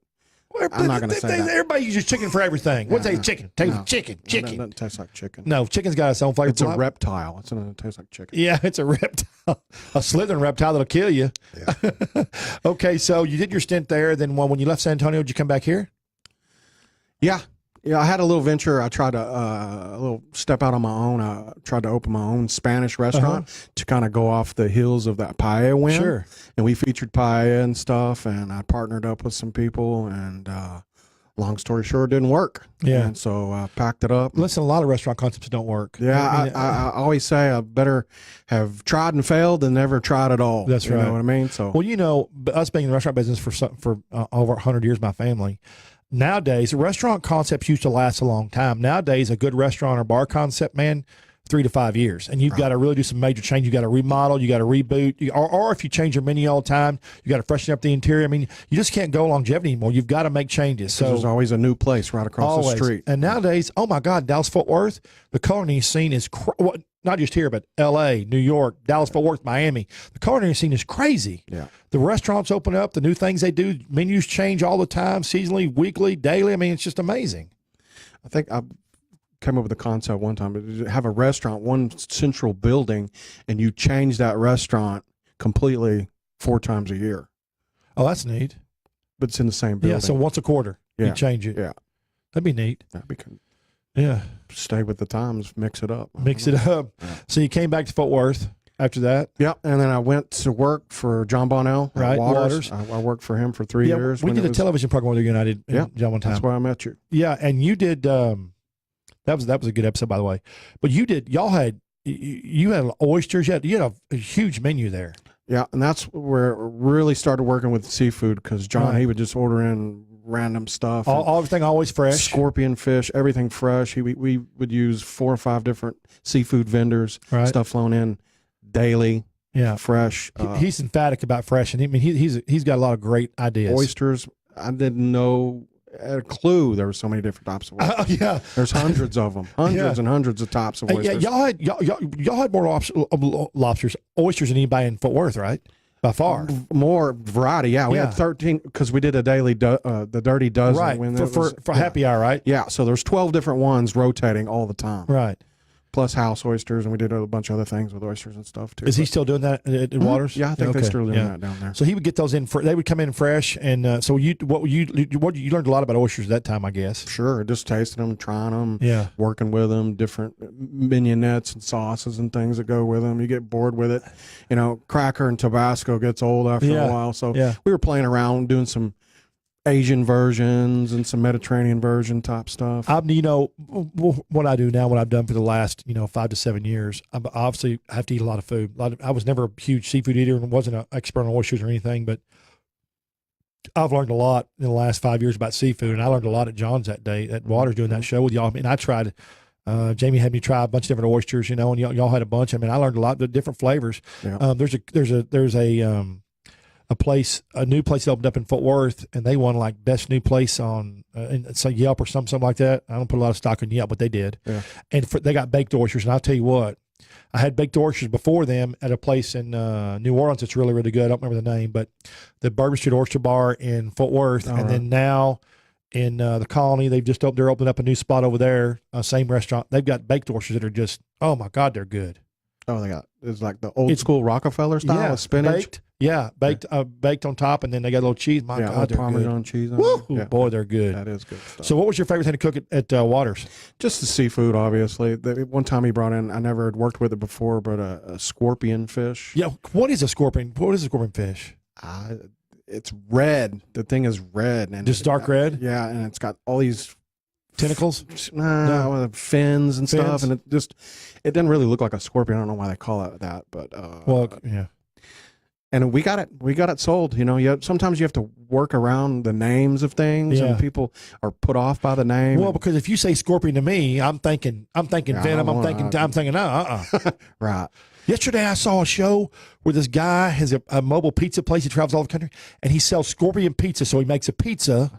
I'm not going to say that. Everybody uses chicken for everything. What's a chicken? Chicken. It doesn't taste like chicken. No, chicken's got its own flavor. It's a reptile. It tastes like chicken. Yeah, it's a reptile. A slithering reptile that'll kill you. Yeah. Okay, so you did your stint there. Then when you left San Antonio, did you come back here? Yeah. I had a little venture. I tried to a little step out on my own. I tried to open my own Spanish restaurant to kind of go off the heels of that paella win. Sure. And we featured paella and stuff, and I partnered up with some people, and long story short, it didn't work. Yeah. And so I packed it up. Listen, a lot of restaurant concepts don't work. Yeah, I always say I better have tried and failed than never tried at all. That's right. You know what I mean? So well, us being in the restaurant business for over 100 years, my family. Nowadays, restaurant concepts used to last a long time. Nowadays, a good restaurant or bar concept, man, 3 to 5 years. And you've got to really do some major change. You got to remodel, you got to reboot, or if you change your menu all the time, you got to freshen up the interior. I mean, you just can't go longevity anymore. You've got to make changes. So there's always a new place right across the street. And nowadays, oh my God, Dallas-Fort Worth, the culinary scene is not just here, but L.A., New York, Dallas-Fort Worth, Miami. The culinary scene is crazy. Yeah. The restaurants open up, the new things they do, menus change all the time, seasonally, weekly, daily. I mean, it's just amazing. I think I came up with a concept one time. Have a restaurant, one central building, and you change that restaurant completely 4 times a year. Oh, that's neat. But it's in the same building. Yeah, so once a quarter, you change it. Yeah. That'd be neat. That'd be good. Yeah. Stay with the times, mix it up. Mix it up. Yeah. So you came back to Fort Worth after that? Yeah, and then I went to work for John Bonnell at Waters. I worked for him for 3 years. We did a television program with United John one time. That's where I met you. Yeah, and you did that was a good episode, by the way. But you had oysters, you had a huge menu there. Yeah, and that's where it really started working with seafood because John, he would just order in random stuff. Everything always fresh. Scorpion fish, everything fresh. We would use 4 or 5 different seafood vendors, stuff flown in daily, fresh. He's emphatic about fresh, and he's got a lot of great ideas. Oysters, I didn't know a clue there were so many different types of oysters. Yeah, there's hundreds of them, and hundreds of types of oysters. Yeah, y'all had more oysters than anybody in Fort Worth, right? By far, more variety. Yeah, we had 13 because we did a daily, the Dirty Dozen, right? For happy hour, right? Yeah, so there's 12 different ones rotating all the time, right? plus house oysters, and we did a bunch of other things with oysters and stuff too. Is he still doing that at Waters? Yeah, I think Okay. they're still doing that down there. So he would get those in. They would come in fresh, and so you learned a lot about oysters that time, I guess. Sure, just tasting them, trying them, Yeah. working with them, different mignonettes and sauces and things that go with them. You get bored with it. Cracker and Tabasco gets old after a while. So we were playing around doing some Asian versions and some Mediterranean version type stuff. What I do now, what I've done for the last 5 to 7 years, I obviously have to eat a lot of food. I was never a huge seafood eater and wasn't an expert on oysters or anything, but I've learned a lot in the last 5 years about seafood, and I learned a lot at John's that day at Waters doing that show with y'all. I mean, I tried. Jamie had me try a bunch of different oysters, and y'all had a bunch. I mean, I learned a lot of different flavors. Yeah. There's a new place that opened up in Fort Worth, and they won like best new place on Yelp or something like that. I don't put a lot of stock in Yelp, but they did. Yeah. And they got baked oysters, and I'll tell you what, I had baked oysters before them at a place in New Orleans that's really, really good. I don't remember the name, but the Bourbon Street Oyster Bar in Fort Worth, then now in the Colony, they're opening up a new spot over there, same restaurant. They've got baked oysters that are just, oh my God, they're good. Oh, it's like the old school Rockefeller style with spinach. Baked on top, and then they got a little cheese. My God, they're Parmesan good. cheese on Woo, it. Yeah. boy, they're good. That is good stuff. So what was your favorite thing to cook at Waters? Just the seafood, obviously. One time he brought in, I never had worked with it before, but a scorpion fish. Yeah, what is a scorpion? What is a scorpion fish? It's red. The thing is red. And Just dark red? Yeah, and it's got all these Tentacles? Fins and stuff, and it doesn't really look like a scorpion. I don't know why they call it that, but yeah. And we got it sold. Sometimes you have to work around the names of things, and people are put off by the name. Well, because if you say scorpion to me, I'm thinking venom. I'm thinking no. Right. Yesterday, I saw a show where this guy has a mobile pizza place. He travels all over the country, and he sells scorpion pizza. So he makes a pizza.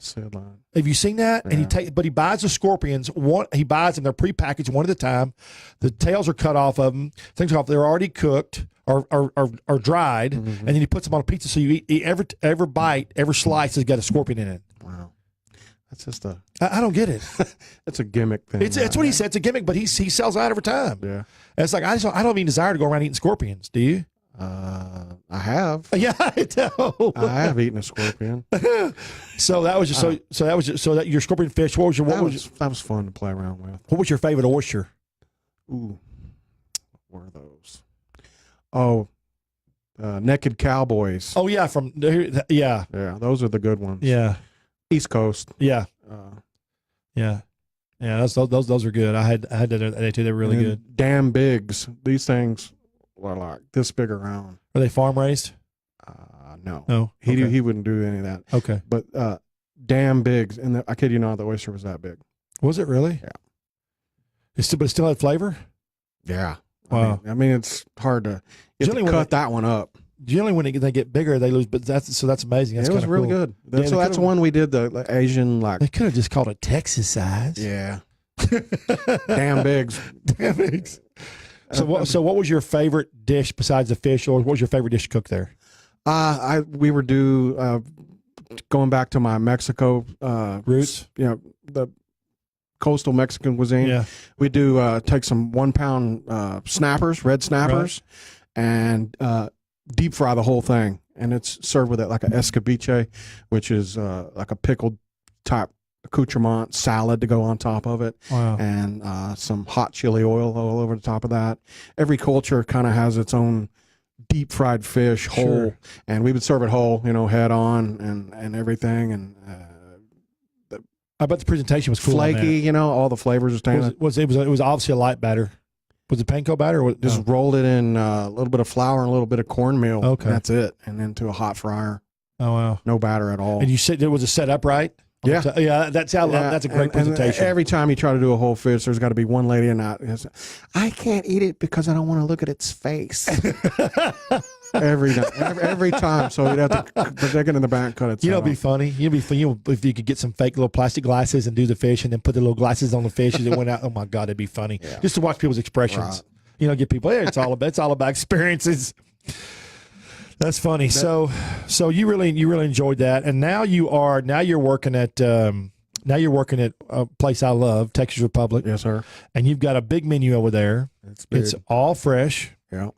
Have you seen that? Yeah. And but he buys the scorpions. He buys them. They're prepackaged one at a time. The tails are cut off of them. Things are off. They're already cooked or dried, and then he puts them on a pizza. So you eat every bite, every slice has got a scorpion in it. Wow. That's just I don't get it. It's a gimmick thing. It's what he said. It's a gimmick, but he sells out every time. Yeah. And it's like I don't even desire to go around eating scorpions. Do you? I have. Yeah, I know. I have eaten a scorpion. So that was just so that your scorpion fish. That was fun to play around with. What was your favorite oyster? Ooh, what were those? Oh, Naked Cowboys. Oh yeah, Yeah, those are the good ones. Yeah. East Coast. Yeah. Yeah. Those are good. I had that too. They're really good. Damn bigs. These things were like this big around. Are they farm raised? No. No. He wouldn't do any of that. Okay. But damn bigs, and I kid you not, the oyster was that big. Was it really? Yeah. But it still had flavor. Yeah. Wow. I mean, it's hard to cut that one up. Generally, when they get bigger, they lose. But that's amazing. That's it was really cool. good. That's the one we did. The Asian They could have just called it Texas size. Yeah. Damn bigs. Damn bigs. So what was your favorite dish besides the fish, or what was your favorite dish to cook there? We were going back to my Mexico roots. The coastal Mexican cuisine. Yeah. We do take some 1 pound snappers, red snappers, and deep fry the whole thing, and it's served with it like a escabeche, which is like a pickled type accoutrement salad to go on top of it. Wow. And some hot chili oil all over the top of that. Every culture kind of has its own deep fried fish whole, Sure. and we would serve it whole, head on and everything, and I bet the presentation was cool. flaky, all the flavors are staying. It was obviously a light batter. Was it panko batter? Or Just rolled it in a little bit of flour and a little bit of cornmeal. Okay. And that's it. And then to a hot fryer. Oh wow. No batter at all. And you said it was a set up right? Yeah. That's a great presentation. And every time you try to do a whole fish, there's got to be one lady in that. I can't eat it because I don't want to look at its face. every time. So you'd have to take it in the back, cut it. It'd be funny. If you could get some fake little plastic glasses and do the fish, and then put the little glasses on the fish as it went out. Oh my God, it'd be funny just to watch people's expressions. Right. Get people. Hey, it's all about experiences. That's funny. So you really enjoyed that, and now you're working at now you're working at a place I love, Texas Republic. Yes, sir. And you've got a big menu over there. It's all fresh. Yeah.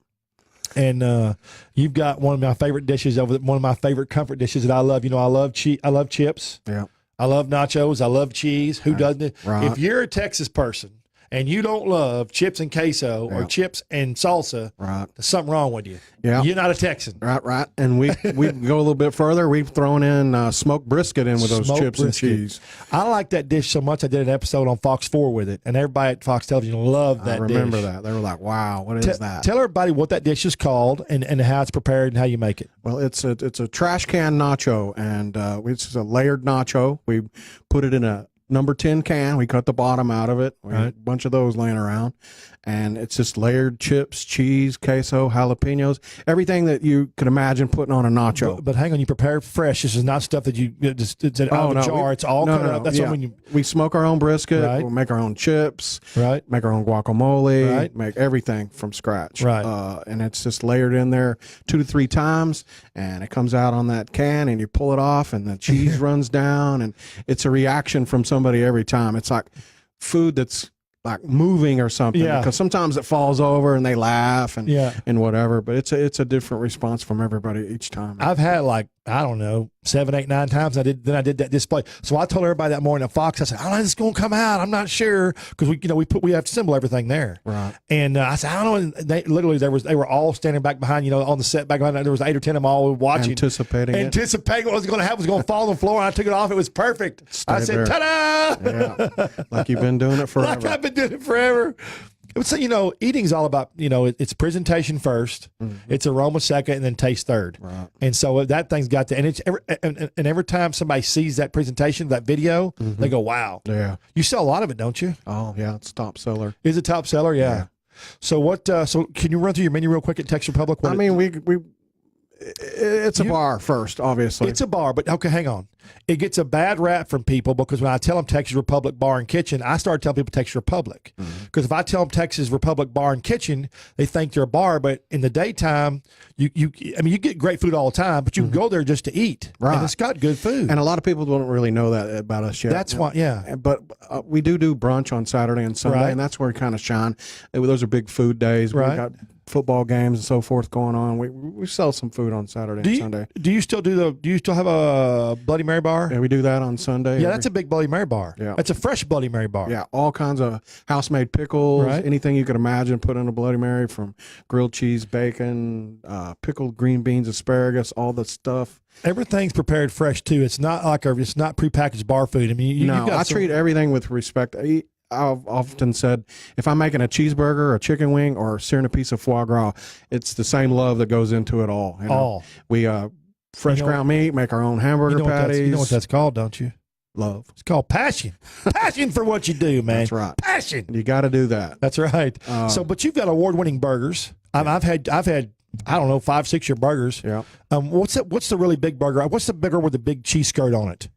And you've got one of my favorite dishes one of my favorite comfort dishes that I love. You know, I love chips. Yeah. I love nachos. I love cheese. Who doesn't it? Right. If you're a Texas person and you don't love chips and queso or chips and salsa, there's something wrong with you. Yeah. You're not a Texan. Right. And we go a little bit further. We've thrown in smoked brisket in with those Smoked chips brisket. and cheese. I like that dish so much. I did an episode on Fox 4 with it, and everybody at Fox Television loved that dish. I remember that. They were like, wow, what is that? Tell everybody what that dish is called and how it's prepared and how you make it. Well, it's a trash can nacho, and it's a layered nacho. We put it in a number 10 can. We cut the bottom out of it. We had a bunch of those laying around. And it's just layered chips, cheese, queso, jalapenos, everything that you could imagine putting on a nacho. But hang on, you prepare fresh. This is not stuff that you just it's out of the jar. It's all cut up. That's when we smoke our own brisket. Right. We'll make our own chips. Right. Make our own guacamole. Right. Make everything from scratch. Right. And it's just layered in there 2 to 3 times, and it comes out on that can, and you pull it off, and the cheese runs down, and it's a reaction from somebody every time. It's like food that's like moving or something, because sometimes it falls over and they laugh and whatever, but it's a different response from everybody each time. I've had like, I don't know, 7, 8, 9 times. I did that display. So I told everybody that morning at Fox, I said, I don't know if it's going to come out. I'm not sure, because we have to assemble everything there. Right. And I said, I don't know. And they were all standing back behind, on the set back behind. There was 8 or 10 of them all watching, anticipating what was going to happen. Was going to fall on the floor. And I took it off. It was perfect. I said, ta-da! Yeah. Like you've been doing it forever. Like I've been doing it forever. So, eating's all about, it's presentation first, it's aroma second, and then taste third. Right. And so that thing's got to, and every time somebody sees that presentation, that video, they go, wow. Yeah. You sell a lot of it, don't you? Oh, yeah. It's top seller. Is it top seller? Yeah. So so can you run through your menu real quick at Texas Republic? It's a bar first, obviously. It's a bar, but okay, hang on. It gets a bad rap from people because when I tell them Texas Republic Bar and Kitchen, I start telling people Texas Republic. Because if I tell them Texas Republic Bar and Kitchen, they think they're a bar, but in the daytime, you get great food all the time, but you can go there just to eat. Right. And it's got good food. And a lot of people don't really know that about us yet. That's why, yeah. But we do brunch on Saturday and Sunday, and that's where we kind of shine. Those are big food days. Right. We've got football games and so forth going on. We sell some food on Saturday and Sunday. Do you still have a Bloody Mary bar? Yeah, we do that on Sunday. Yeah, that's a big Bloody Mary bar. Yeah. That's a fresh Bloody Mary bar. Yeah, all kinds of house-made pickles, anything you could imagine put in a Bloody Mary, from grilled cheese, bacon, pickled green beans, asparagus, all the stuff. Everything's prepared fresh too. It's not like it's not prepackaged bar food. I mean, I treat everything with respect. I've often said, if I'm making a cheeseburger, a chicken wing, or searing a piece of foie gras, it's the same love that goes into it all. All. We fresh ground meat, make our own hamburger patties. You know what that's called, don't you? Love. It's called passion. Passion for what you do, man. That's right. Passion. You got to do that. That's right. But you've got award-winning burgers. I've had I don't know, 5, 6 year burgers. Yeah. What's the really big burger? What's the burger with the big cheese skirt on it?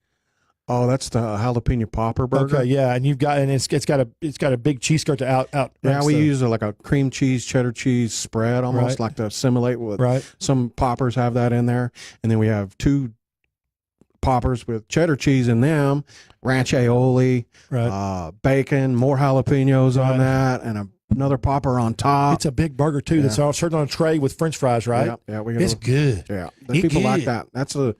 Oh, that's the jalapeno popper burger. Okay, yeah, and it's got a big cheese skirt to out. Yeah, we use like a cream cheese, cheddar cheese spread, almost like to assimilate with. Right. Some poppers have that in there, and then we have 2 poppers with cheddar cheese in them, ranch aioli, bacon, more jalapenos on that, and another popper on top. It's a big burger too. That's all served on a tray with French fries, right? Yeah, it's good. Yeah, people like that. That's a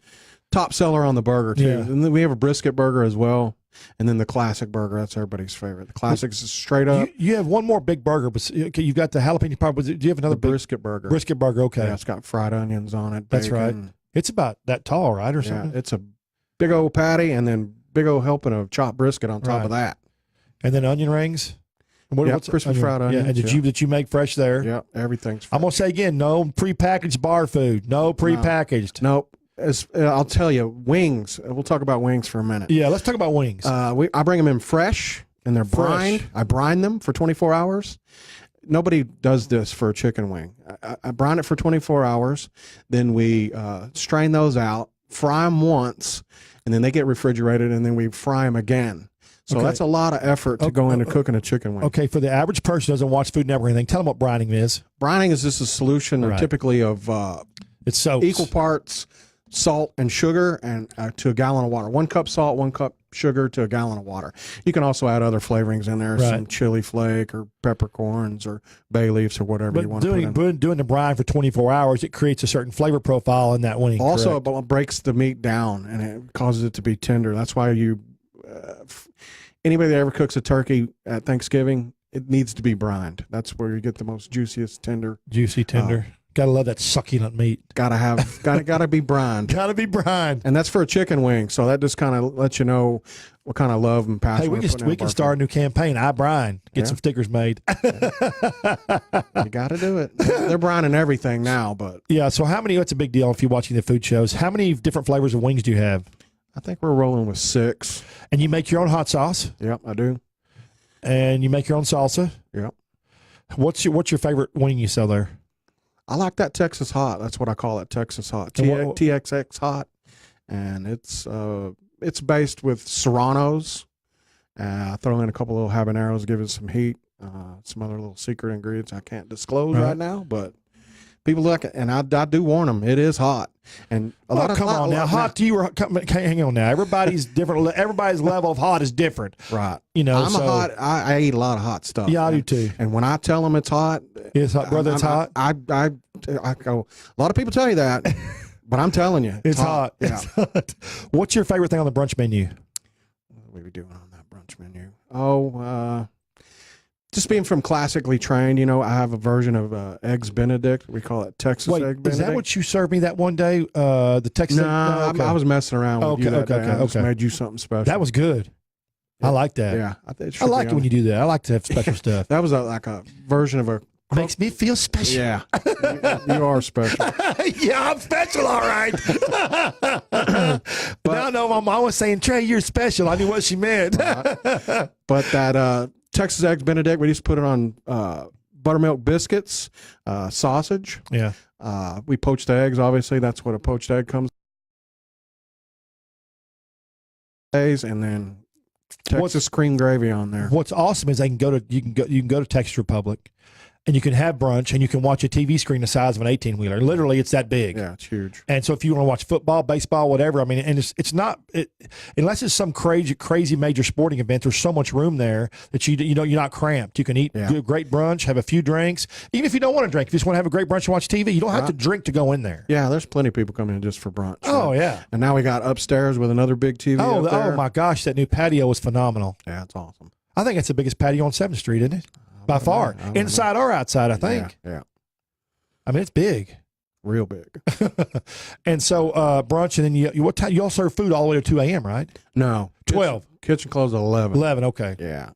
top seller on the burger too. Yeah. And then we have a brisket burger as well, and then the classic burger. That's everybody's favorite. The classic is straight up. You have one more big burger, but you've got the jalapeno popper. Do you have another big brisket burger? Brisket burger. Okay, yeah, it's got fried onions on it. That's bacon. right. It's about that tall, right, or something? Yeah, it's a big old patty, and then big old helping of chopped brisket on top of that, and then onion rings. What's crispy fried onions? Yeah, and did you make fresh there? Yeah, everything's fresh. I'm gonna say again, no prepackaged bar food. No prepackaged. Nope. I'll tell you, wings. We'll talk about wings for a minute. Yeah, let's talk about wings. I bring them in fresh, and they're brined. I brine them for 24 hours. Nobody does this for a chicken wing. I brine it for 24 hours. Then we strain those out, fry them once, and then they get refrigerated, and then we fry them again. So that's a lot of effort to go into cooking a chicken wing. Okay, for the average person who doesn't watch Food Network or anything, tell them what brining is. Brining is just a solution typically of it's soaps. equal parts salt and sugar and to a gallon of water. 1 cup salt, 1 cup sugar to a gallon of water. You can also add other flavorings in there, some chili flake or peppercorns or bay leaves or whatever you want to put in. Doing the brine for 24 hours, it creates a certain flavor profile in that wing. Also, it breaks the meat down and it causes it to be tender. That's why anybody that ever cooks a turkey at Thanksgiving, it needs to be brined. That's where you get the most juiciest, tender. Juicy, tender. Gotta love that succulent meat. Gotta be brined. Gotta be brined. And that's for a chicken wing. So that just kind of lets you know what kind of love and passion. Hey, we can start a new campaign. I brine. Get some stickers made. You got to do it. They're brining everything now, but yeah. So how many? It's a big deal if you're watching the food shows. How many different flavors of wings do you have? I think we're rolling with 6. And you make your own hot sauce. Yep, I do. And you make your own salsa. Yep. What's your favorite wing you sell there? I like that Texas hot. That's what I call it, Texas hot. TXX hot, and it's based with serranos. I throw in a couple little habaneros, give it some heat. Some other little secret ingredients I can't disclose right now, but people like it, and I do warn them. It is hot, and hang on now. Everybody's different. Everybody's level of hot is different, right? You know, I eat a lot of hot stuff. Yeah, I do too. And when I tell them it's hot, it's hot, brother. It's hot. I go. A lot of people tell you that, but I'm telling you, it's hot. Yeah. It's hot. What's your favorite thing on the brunch menu? What are we doing on that brunch menu? Just being from classically trained, I have a version of Eggs Benedict. We call it Texas Egg Benedict. Is that what you served me that one day? The Texas No, Egg? No, I was messing around with you that day. I just made you something special. That was good. Yeah. I like that. Yeah. I like it when you do that. I like to have special stuff. That was like a version of a... Makes me feel special. Yeah. You are special. Yeah, I'm special, all right. No, my mom was saying, Trey, you're special. I knew what she meant. But that... Texas Eggs Benedict, we just put it on buttermilk biscuits, sausage. Yeah. We poach the eggs, obviously. That's what a poached egg comes. And then Texas cream gravy on there. What's awesome is you can go to Texas Republic, and you can have brunch, and you can watch a TV screen the size of an 18-wheeler. Literally, it's that big. Yeah, it's huge. And so if you want to watch football, baseball, whatever, I mean, and it's not unless it's some crazy major sporting event, there's so much room there that you're not cramped. You can eat great brunch, have a few drinks. Even if you don't want to drink, if you just want to have a great brunch and watch TV, you don't have to drink to go in there. Yeah, there's plenty of people coming in just for brunch. Oh, yeah. And now we got upstairs with another big TV up there. Oh, my gosh, that new patio is phenomenal. Yeah, it's awesome. I think it's the biggest patio on 7th Street, isn't it? By far. Inside or outside, I think. Yeah. I mean, it's big. Real big. And so brunch, and then what time? You all serve food all the way to 2 a.m., right? No. 12. Kitchen closed at 11. 11, okay. Yeah.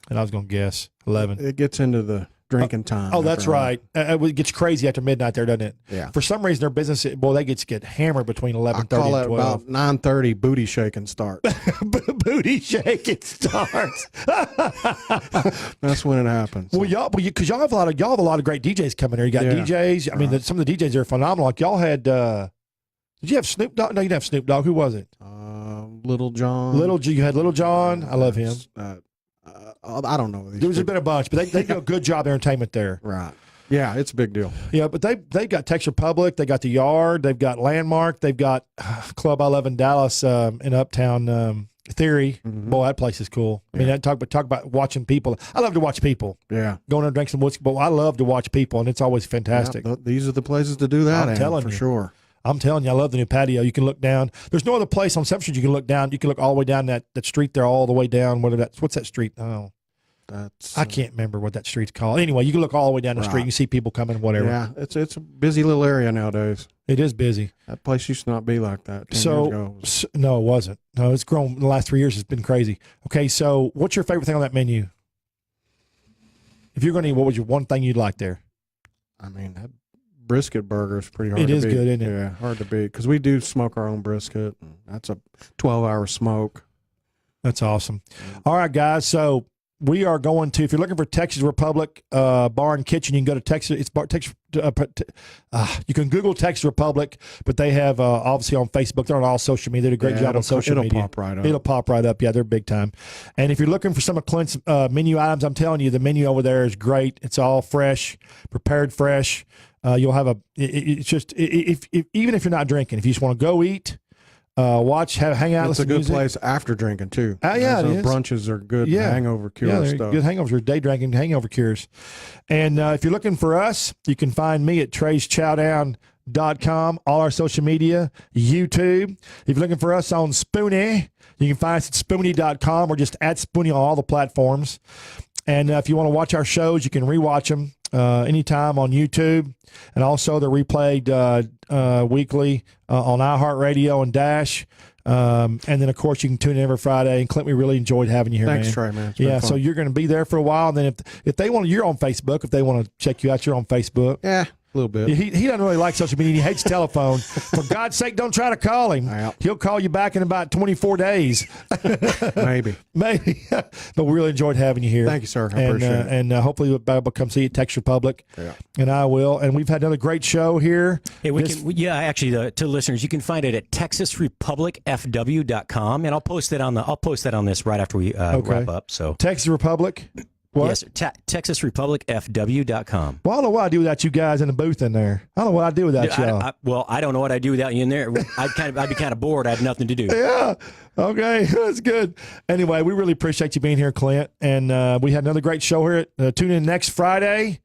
And I was going to guess 11. It gets into the drinking time. Oh, that's right. It gets crazy after midnight there, doesn't it? Yeah. For some reason, their business, they get hammered between 11:30 and 12. I call it about 9:30 booty shaking start. Booty shaking starts. That's when it happens. Well, because y'all have a lot of great DJs coming here. You got DJs. I mean, some of the DJs are phenomenal. Like y'all had. Did you have Snoop Dogg? No, you didn't have Snoop Dogg. Who was it? Little John. You had Little John. I love him. I don't know. There's been a bunch, but they do a good job of entertainment there. Right. Yeah, it's a big deal. Yeah, but they got Texas Republic, they got the Yard, they've got Landmark, they've got Club I Love in Dallas in Uptown Theory. Mm-hmm. Boy, that place is cool. I mean, talk about watching people. I love to watch people. Yeah. Going to drink some whiskey, but I love to watch people, and it's always fantastic. Yeah, these are the places to do that. I'm telling for you. sure. I'm telling you, I love the new patio. You can look down. There's no other place on 7th Street you can look down. You can look all the way down that street there, all the way down. What's that street? Oh. That's I can't remember what that street's called. Anyway, you can look all the way down the street. You see people coming, whatever. Yeah, it's a busy little area nowadays. It is busy. That place used to not be like that 10 years ago. No, it wasn't. No, it's grown in the last 3 years. It's been crazy. Okay, so what's your favorite thing on that menu? If you're going to eat, what was your one thing you'd like there? I mean, that brisket burger is pretty hard to beat. It is good, isn't it? Yeah, hard to beat because we do smoke our own brisket. That's a 12-hour smoke. That's awesome. All right, guys, so we are going to, if you're looking for Texas Republic Bar and Kitchen, you can go to Texas. It's Texas. You can Google Texas Republic, but they have obviously on Facebook. They're on all social media. They do a great job on social media. It'll pop right up. It'll pop right up. Yeah, they're big time. And if you're looking for some of Clint's menu items, I'm telling you, the menu over there is great. It's all fresh, prepared fresh. You'll have it's just if even if you're not drinking, if you just want to go eat, hang out. It's a listen to good music. place after drinking too. Yeah, it is. Brunches are good Yeah. hangover cure Yeah, they're stuff. good hangovers or day drinking hangover cures. And if you're looking for us, you can find me at Trey'sChowdown.com, all our social media, YouTube. If you're looking for us on Spoonie, you can find us at Spoonie.com or just at Spoonie on all the platforms. And if you want to watch our shows, you can rewatch them anytime on YouTube. And also they're replayed weekly on iHeartRadio and Dash. And then, of course, you can tune in every Friday. And Clint, we really enjoyed having you here, Thanks, man. Trey, man. It's been Yeah, fun. so you're going to be there for a while. And then if they want, you're on Facebook. If they want to check you out, you're on Facebook. Yeah, a little bit. He doesn't really like social media. He hates telephone. For God's sake, don't try to call him. Yeah. He'll call you back in about 24 days. Maybe. Maybe. But we really enjoyed having you here. Thank you, sir. I appreciate it. And hopefully we'll come see you at Texas Republic. Yeah. And I will. And we've had another great show here. Hey, actually, to listeners, you can find it at TexasRepublicFW.com, and I'll post that on this right after we wrap up. So Texas Republic. What? yes, TexasRepublicFW.com. Well, I don't know what I'd do without you guys in the booth in there. I don't know what I'd do without y'all. I don't know what I'd do without you in there. I'd be kind of bored. I had nothing to do. Yeah. Okay. That's good. Anyway, we really appreciate you being here, Clint. And we had another great show here. Tune in next Friday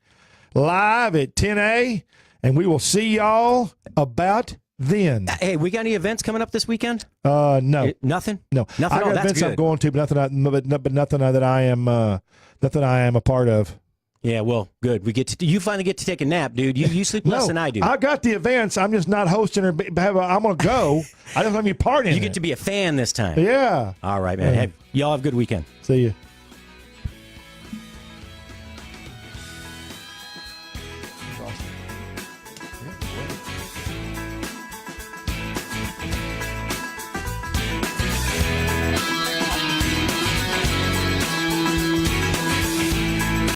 live at 10 and we will see y'all about then. Hey, we got any events coming up this weekend? No. Nothing? No. Nothing? I got That's events good. I'm going to, but nothing that I am a part of. Yeah, well, good. You finally get to take a nap, dude. You sleep less than I do. I got the events. I'm just not hosting or I'm going to go. I don't have any part in it. You get to be a fan this time. Yeah. All right, man. Hey, y'all have a good weekend. See you. Awesome.